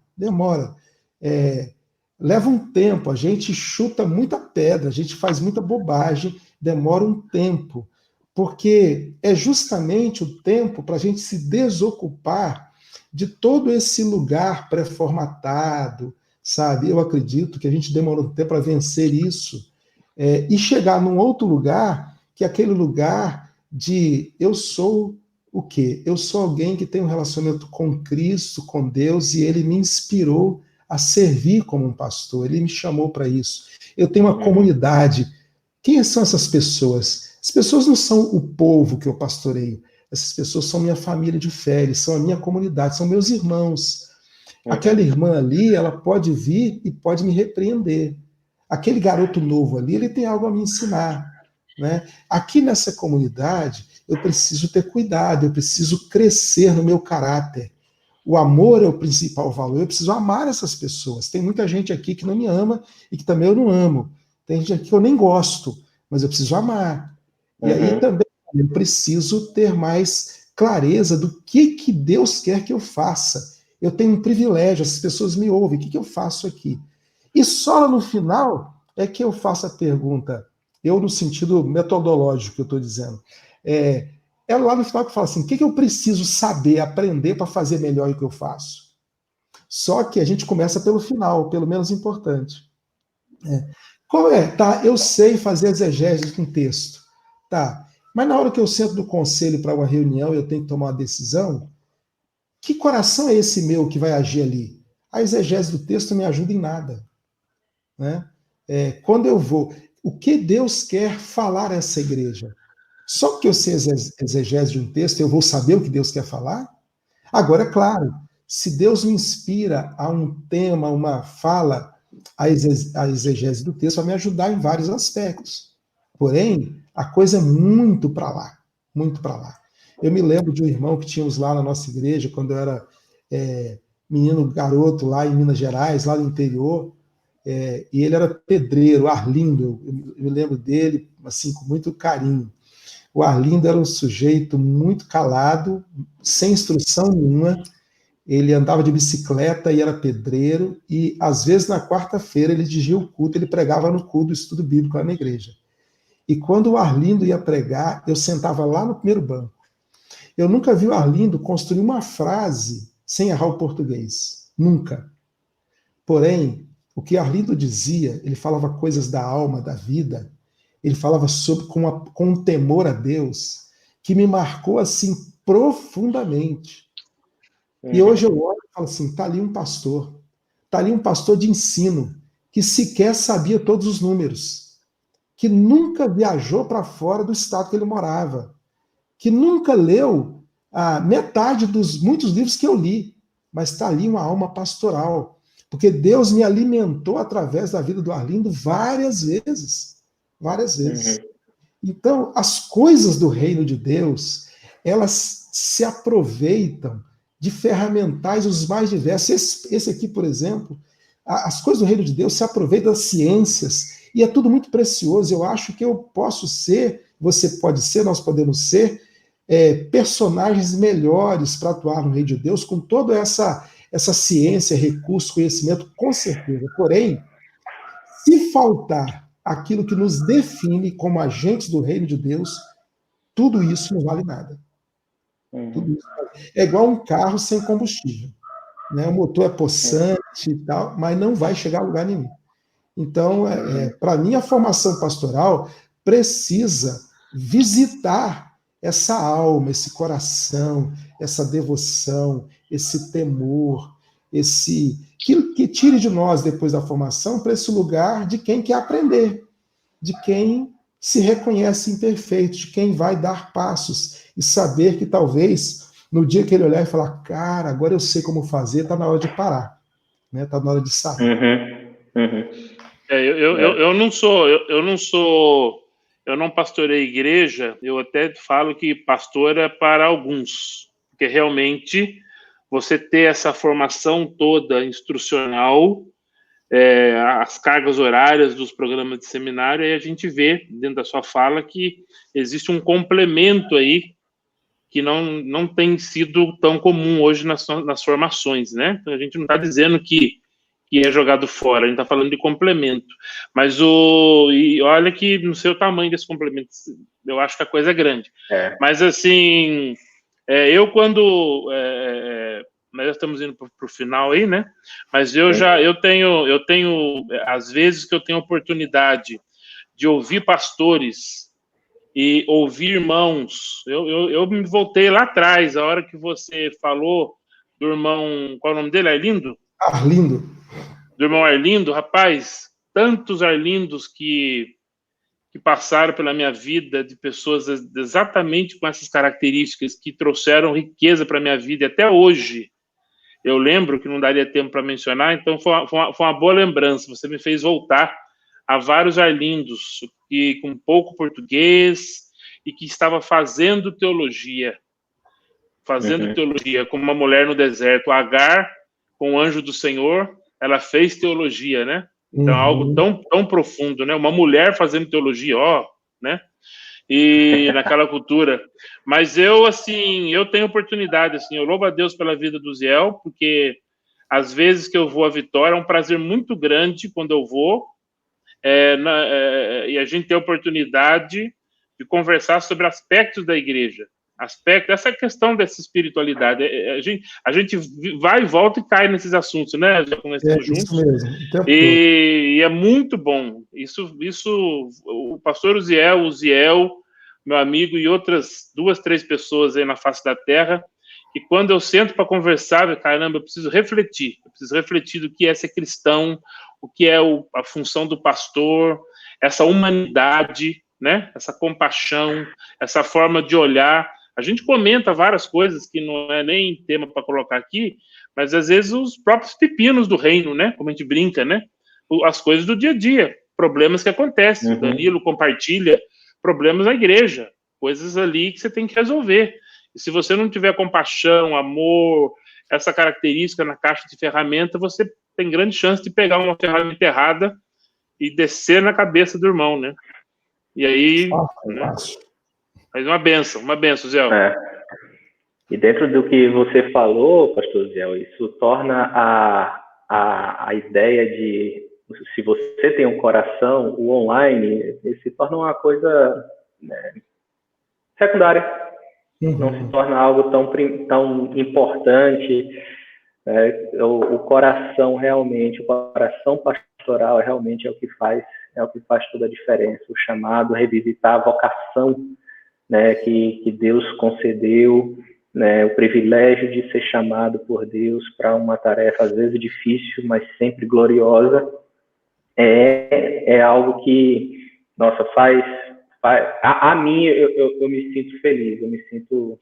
Leva um tempo, a gente chuta muita pedra, a gente faz muita bobagem, demora um tempo. Porque é justamente o tempo para a gente se desocupar de todo esse lugar pré-formatado, sabe? Eu acredito que a gente demorou um tempo para vencer isso e chegar num outro lugar, que é aquele lugar de eu sou o quê? Eu sou alguém que tem um relacionamento com Cristo, com Deus, e Ele me inspirou a servir como um pastor, Ele me chamou para isso. Eu tenho uma comunidade. Quem são essas pessoas? As pessoas não são o povo que eu pastoreio. Essas pessoas são minha família de fé, eles são a minha comunidade, são meus irmãos. Aquela irmã ali, ela pode vir e pode me repreender. Aquele garoto novo ali, ele tem algo a me ensinar. Né? Aqui nessa comunidade, eu preciso ter cuidado, eu preciso crescer no meu caráter. O amor é o principal valor, eu preciso amar essas pessoas. Tem muita gente aqui que não me ama e que também eu não amo. Tem gente aqui que eu nem gosto, mas eu preciso amar. E aí também eu preciso ter mais clareza do que Deus quer que eu faça. Eu tenho um privilégio, essas pessoas me ouvem, o que eu faço aqui? E só lá no final é que eu faço a pergunta, eu no sentido metodológico que eu estou dizendo, é lá no final que eu falo assim, o que eu preciso saber, aprender para fazer melhor o que eu faço? Só que a gente começa pelo final, pelo menos importante. Qual é? Tá, eu sei fazer exegese com texto. Tá, mas na hora que eu sento no conselho para uma reunião e eu tenho que tomar uma decisão, que coração é esse meu que vai agir ali? A exegese do texto não me ajuda em nada. Né? Quando eu vou, o que Deus quer falar a essa igreja? Só que eu sei exegese de um texto, eu vou saber o que Deus quer falar? Agora, é claro, se Deus me inspira a um tema, uma fala, a exegese do texto vai me ajudar em vários aspectos. Porém, a coisa é muito para lá, muito para lá. Eu me lembro de um irmão que tínhamos lá na nossa igreja, quando eu era menino, garoto, lá em Minas Gerais, lá no interior, e ele era pedreiro, Arlindo, eu me lembro dele, assim, com muito carinho. O Arlindo era um sujeito muito calado, sem instrução nenhuma, ele andava de bicicleta e era pedreiro, e às vezes na quarta-feira ele dirigia o culto, ele pregava no culto do estudo bíblico lá na igreja. E quando o Arlindo ia pregar, eu sentava lá no primeiro banco. Eu nunca vi o Arlindo construir uma frase sem errar o português. Nunca. Porém, o que Arlindo dizia, ele falava coisas da alma, da vida, ele falava com um temor a Deus, que me marcou assim profundamente. E hoje eu olho e falo assim, está ali um pastor de ensino, que sequer sabia todos os números, que nunca viajou para fora do estado que ele morava, que nunca leu a metade dos muitos livros que eu li, mas está ali uma alma pastoral, porque Deus me alimentou através da vida do Arlindo várias vezes. Então, as coisas do reino de Deus, elas se aproveitam de ferramentais os mais diversos. Esse aqui, por exemplo, as coisas do reino de Deus se aproveitam das ciências, e é tudo muito precioso. Eu acho que eu posso ser, você pode ser, nós podemos ser personagens melhores para atuar no reino de Deus, com toda essa ciência, recurso, conhecimento, com certeza. Porém, se faltar aquilo que nos define como agentes do reino de Deus, tudo isso não vale nada. Tudo isso é igual um carro sem combustível, né? O motor é possante e tal, mas não vai chegar a lugar nenhum. Então, para mim, a formação pastoral precisa visitar essa alma, esse coração, essa devoção, esse temor, que tire de nós, depois da formação, para esse lugar de quem quer aprender, de quem se reconhece imperfeito, de quem vai dar passos e saber que talvez, no dia que ele olhar e falar, cara, agora eu sei como fazer, está na hora de parar, né? Está na hora de sair. Eu não pastorei igreja, eu até falo que pastor é para alguns, porque realmente você ter essa formação toda instrucional, as cargas horárias dos programas de seminário, aí a gente vê dentro da sua fala que existe um complemento aí que não tem sido tão comum hoje nas formações, né? Então a gente não está dizendo que é jogado fora, a gente está falando de complemento. Mas e olha que no seu tamanho desse complemento, eu acho que a coisa é grande. Mas assim, nós estamos indo para o final aí, né? Mas eu tenho, às vezes que eu tenho oportunidade de ouvir pastores e ouvir irmãos. Eu me voltei lá atrás, a hora que você falou do irmão, qual é o nome dele? Arlindo? Arlindo. Do irmão Arlindo, rapaz, tantos Arlindos que passaram pela minha vida, de pessoas exatamente com essas características, que trouxeram riqueza para a minha vida, e até hoje eu lembro, que não daria tempo para mencionar, então foi uma boa lembrança, você me fez voltar a vários Arlindos, que com pouco português, e que estava fazendo teologia, como uma mulher no deserto, Agar, com o anjo do Senhor, ela fez teologia, né? Então, algo tão profundo, né? Uma mulher fazendo teologia, né? E naquela cultura. Mas eu tenho oportunidade, assim, eu louvo a Deus pela vida do Ziel, porque às vezes que eu vou à Vitória, é um prazer muito grande quando eu vou, e a gente tem a oportunidade de conversar sobre aspectos da igreja, essa questão dessa espiritualidade. A gente vai e volta e cai nesses assuntos, né? Já conversamos juntos. Isso mesmo. E é muito bom. Isso, o pastor Uziel, meu amigo, e outras 2, 3 pessoas aí na face da terra, e quando eu sento para conversar, caramba, eu preciso refletir do que é ser cristão, o que é a função do pastor, essa humanidade, né? Essa compaixão, essa forma de olhar. A gente comenta várias coisas que não é nem tema para colocar aqui, mas às vezes os próprios pepinos do reino, né? Como a gente brinca, né? As coisas do dia a dia, problemas que acontecem. O Danilo compartilha problemas na igreja, coisas ali que você tem que resolver. E se você não tiver compaixão, amor, essa característica na caixa de ferramenta, você tem grande chance de pegar uma ferramenta errada e descer na cabeça do irmão, né? E aí, né? Mas uma benção, Zé. E dentro do que você falou, pastor Ziel, isso torna a ideia de, se você tem um coração, o online, se torna uma coisa, né, secundária. Não se torna algo tão importante. O coração realmente, o coração pastoral realmente é o que faz toda a diferença. O chamado, revisitar a vocação, né, que Deus concedeu, né, o privilégio de ser chamado por Deus para uma tarefa às vezes difícil, mas sempre gloriosa, é algo que, nossa, a mim eu me sinto feliz, eu me sinto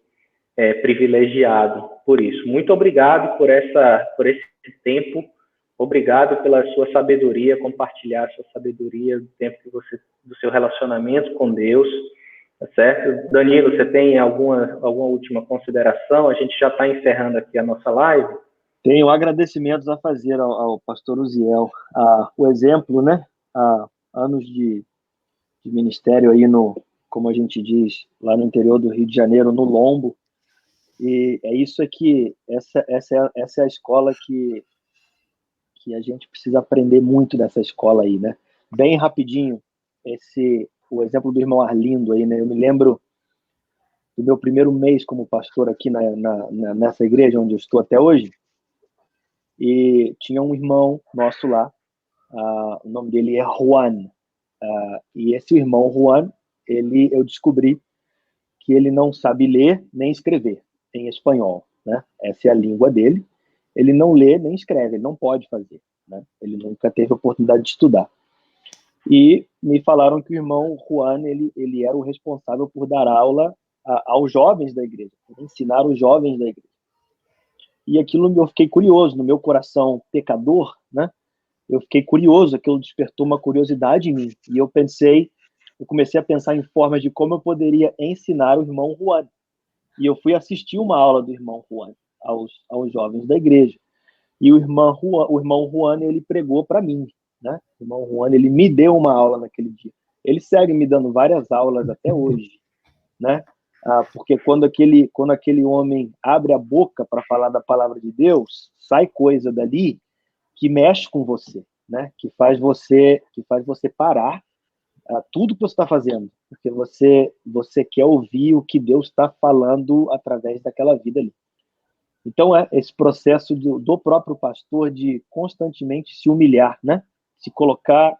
privilegiado por isso. Muito obrigado por esse tempo, obrigado pela sua sabedoria, compartilhar a sua sabedoria do tempo do seu relacionamento com Deus, tá certo? Danilo, você tem alguma última consideração? A gente já está encerrando aqui a nossa live. Tenho agradecimentos a fazer ao pastor Uziel. O exemplo, né? Anos de ministério aí como a gente diz, lá no interior do Rio de Janeiro, no Lombo. E é isso aqui, essa é a escola que a gente precisa aprender muito dessa escola aí, né? Bem rapidinho, o exemplo do irmão Arlindo aí, né? Eu me lembro do meu primeiro mês como pastor aqui nessa igreja onde eu estou até hoje, e tinha um irmão nosso lá, o nome dele é Juan, e esse irmão Juan, eu descobri que ele não sabe ler nem escrever em espanhol, né? Essa é a língua dele. Ele não lê nem escreve, ele não pode fazer, né? Ele nunca teve a oportunidade de estudar. E me falaram que o irmão Juan, ele era o responsável por dar aula aos jovens da igreja, por ensinar os jovens da igreja. E aquilo eu fiquei curioso, no meu coração pecador, né? Eu fiquei curioso, aquilo despertou uma curiosidade em mim. E eu comecei a pensar em formas de como eu poderia ensinar o irmão Juan. E eu fui assistir uma aula do irmão Juan aos jovens da igreja. E o irmão Juan, ele pregou para mim, né? O irmão Juan, ele me deu uma aula naquele dia. Ele segue me dando várias aulas até hoje, né? Porque quando aquele homem abre a boca para falar da palavra de Deus, sai coisa dali que mexe com você, né? Que faz você parar tudo que você está fazendo, porque você quer ouvir o que Deus está falando através daquela vida ali. Então, esse processo do próprio pastor de constantemente se humilhar, né? Se colocar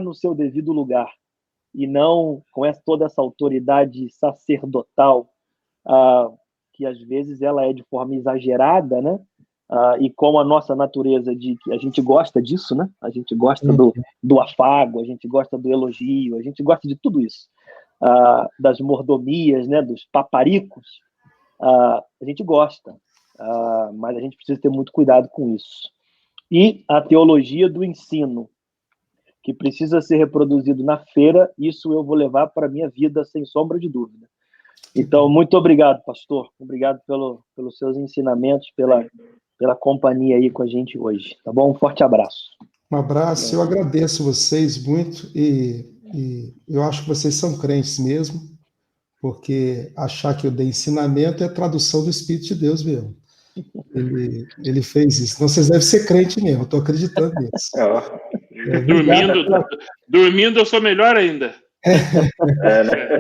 no seu devido lugar, e não com toda essa autoridade sacerdotal, que às vezes ela é de forma exagerada, né? E como a nossa natureza a gente gosta disso, né? A gente gosta do afago, a gente gosta do elogio, a gente gosta de tudo isso, das mordomias, né? Dos paparicos, a gente gosta, mas a gente precisa ter muito cuidado com isso. E a teologia do ensino, que precisa ser reproduzido na feira, isso eu vou levar para a minha vida, sem sombra de dúvida. Então, muito obrigado, pastor. Obrigado pelos seus ensinamentos, pela companhia aí com a gente hoje, tá bom? Um forte abraço. Um abraço, eu agradeço vocês muito e eu acho que vocês são crentes mesmo, porque achar que eu dei ensinamento é tradução do Espírito de Deus mesmo. Ele fez isso. Então vocês devem ser crente mesmo, eu estou acreditando nisso. Dormindo eu sou melhor ainda.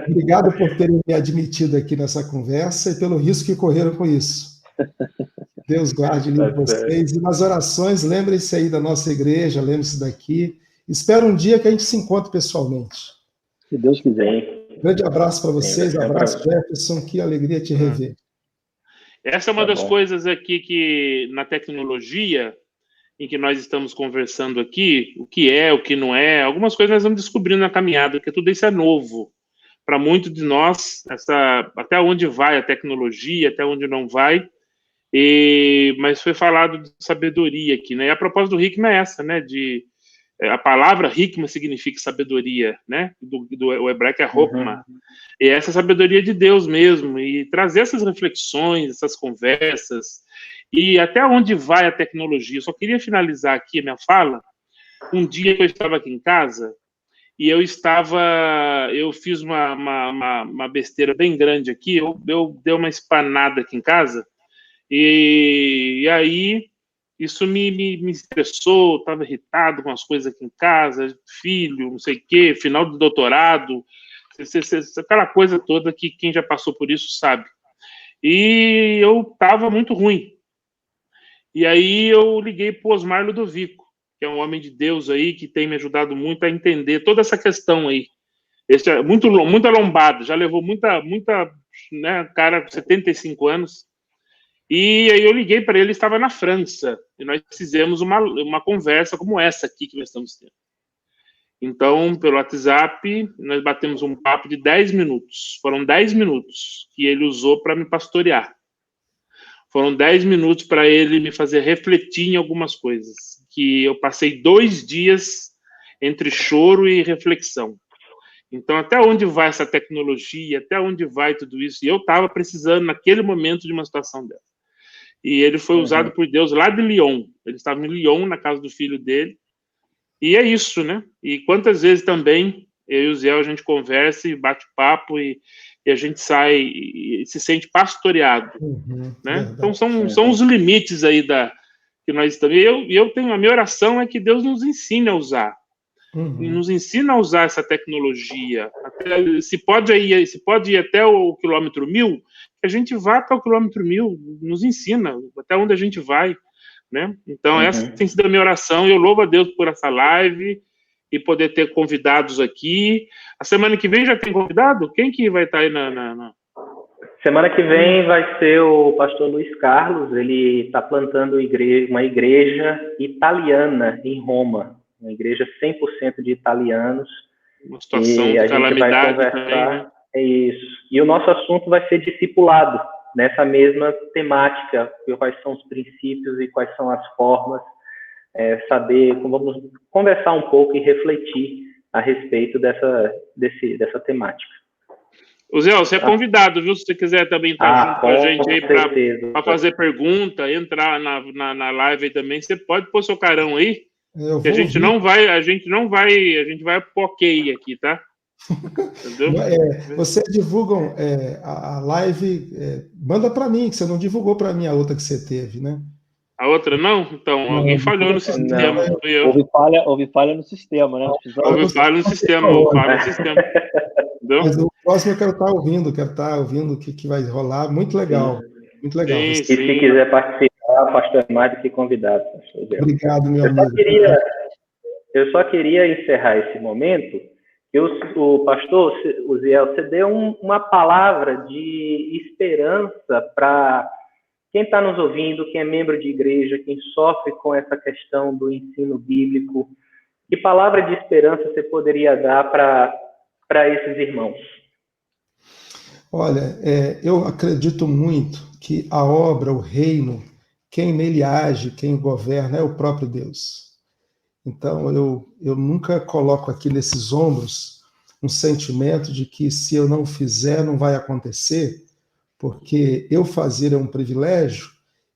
Obrigado por terem me admitido aqui nessa conversa e pelo risco que correram com isso. Deus guarde vocês. E nas orações, lembrem-se aí da nossa igreja, lembrem-se daqui. Espero um dia que a gente se encontre pessoalmente. Se Deus quiser. Grande abraço para vocês, abraço, Jefferson, que alegria te rever. Essa é uma das coisas aqui que, na tecnologia, em que nós estamos conversando aqui, o que é, o que não é, algumas coisas nós vamos descobrindo na caminhada, porque tudo isso é novo. Para muitos de nós, até onde vai a tecnologia, até onde não vai, mas foi falado de sabedoria aqui, né? E a propósito do Hikma é essa, né? A palavra Hikma significa sabedoria, né? O hebraico é Hokma. E essa sabedoria de Deus mesmo, e trazer essas reflexões, essas conversas, e até onde vai a tecnologia. Eu só queria finalizar aqui a minha fala. Um dia que eu estava aqui em casa, e eu fiz uma besteira bem grande aqui, eu dei uma espanada aqui em casa, e aí isso me estressou, estava irritado com as coisas aqui em casa, filho, não sei o quê, final do doutorado, aquela coisa toda que quem já passou por isso sabe. E eu estava muito ruim. E aí eu liguei para o Osmar Ludovico, que é um homem de Deus aí, que tem me ajudado muito a entender toda essa questão aí. Esse é muito lombado, já levou muita, né, cara, 75 anos. E aí eu liguei para ele, estava na França, e nós fizemos uma conversa como essa aqui que nós estamos tendo. Então, pelo WhatsApp, nós batemos um papo de 10 minutos. Foram 10 minutos que ele usou para me pastorear. Foram 10 minutos para ele me fazer refletir em algumas coisas. Que eu passei 2 dias entre choro e reflexão. Então, até onde vai essa tecnologia? Até onde vai tudo isso? E eu estava precisando, naquele momento, de uma situação dessa. E ele foi usado por Deus lá de Lyon. Ele estava em Lyon, na casa do filho dele. E é isso, né? E quantas vezes também eu e o Zé, a gente conversa e bate papo e a gente sai e se sente pastoreado, né? Então são os limites aí que nós estamos. E eu tenho, a minha oração é que Deus nos ensine a usar. Nos ensina a usar essa tecnologia. Se pode ir até o quilômetro 1000, que a gente vá até o quilômetro 1000, nos ensina até onde a gente vai. Né? Então, essa tem sido a minha oração, e eu louvo a Deus por essa live e poder ter convidados aqui. A semana que vem já tem convidado? Quem que vai estar aí na... Semana que vem vai ser o pastor Luiz Carlos, ele está plantando uma igreja italiana em Roma, uma igreja 100% de italianos. Uma situação de calamidade também, né? É isso. E o nosso assunto vai ser discipulado, nessa mesma temática, quais são os princípios e quais são as formas, vamos conversar um pouco e refletir a respeito dessa temática. O Zé, você é convidado, viu? Se você quiser também estar junto com a gente aí para fazer pergunta, entrar na live aí também, você pode pôr seu carão aí, que a gente vai pro ok aqui, tá? Entendeu? Vocês divulgam a live, manda para mim, que você não divulgou para mim a outra que você teve, né? A outra não? Então, alguém falhou no sistema. Houve falha no sistema, né? Houve falha no sistema. Mas o próximo eu quero estar ouvindo o que vai rolar. Muito legal. Muito legal. Sim. E se quiser participar, pastor, é mais do que convidado. Obrigado, meu amigo. Eu só queria encerrar esse momento. O pastor, o Ziel, você deu uma palavra de esperança para quem está nos ouvindo, quem é membro de igreja, quem sofre com essa questão do ensino bíblico. Que palavra de esperança você poderia dar para esses irmãos? Olha, eu acredito muito que a obra, o reino, quem nele age, quem governa é o próprio Deus. Então, eu nunca coloco aqui nesses ombros um sentimento de que se eu não fizer, não vai acontecer, porque eu fazer é um privilégio,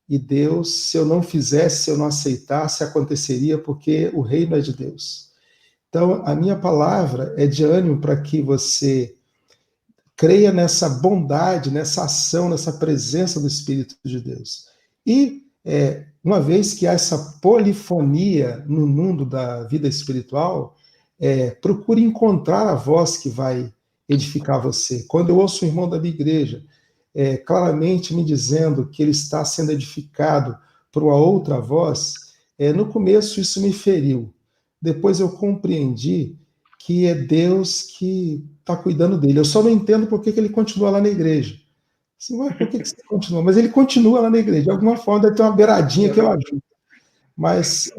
e Deus, se eu não fizesse, se eu não aceitasse, aconteceria, porque o reino é de Deus. Então, a minha palavra é de ânimo para que você creia nessa bondade, nessa ação, nessa presença do Espírito de Deus. E, uma vez que há essa polifonia no mundo da vida espiritual, procure encontrar a voz que vai edificar você. Quando eu ouço um irmão da minha igreja claramente me dizendo que ele está sendo edificado por uma outra voz, no começo isso me feriu. Depois eu compreendi que é Deus que está cuidando dele. Eu só não entendo por que ele continua lá na igreja. Assim, por que você continua? Mas ele continua lá na igreja. De alguma forma, deve ter uma beiradinha que eu ajudo. Mas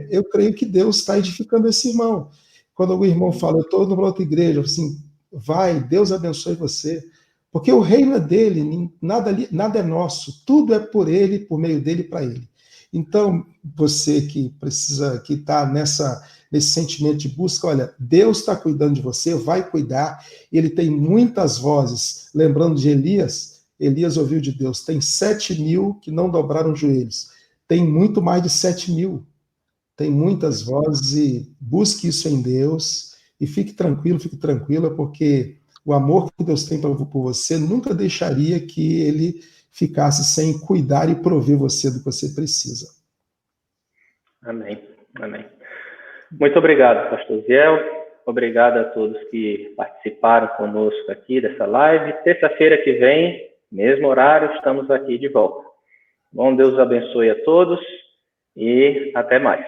eu creio que Deus está edificando esse irmão. Quando algum irmão fala, eu estou numa outra igreja, eu falo assim, vai, Deus abençoe você. Porque o reino é dele, nada é nosso. Tudo é por ele, por meio dele e para ele. Então, você que precisa, que está nesse sentimento de busca, olha, Deus está cuidando de você, vai cuidar, ele tem muitas vozes. Lembrando de Elias ouviu de Deus, tem 7.000 que não dobraram joelhos, tem muito mais de 7.000, tem muitas vozes, e busque isso em Deus, e fique tranquila, porque o amor que Deus tem por você nunca deixaria que ele ficasse sem cuidar e prover você do que você precisa. Amém. Amém. Muito obrigado, pastor Ziel. Obrigado a todos que participaram conosco aqui dessa live. Terça-feira que vem, mesmo horário, estamos aqui de volta. Bom, Deus abençoe a todos e até mais.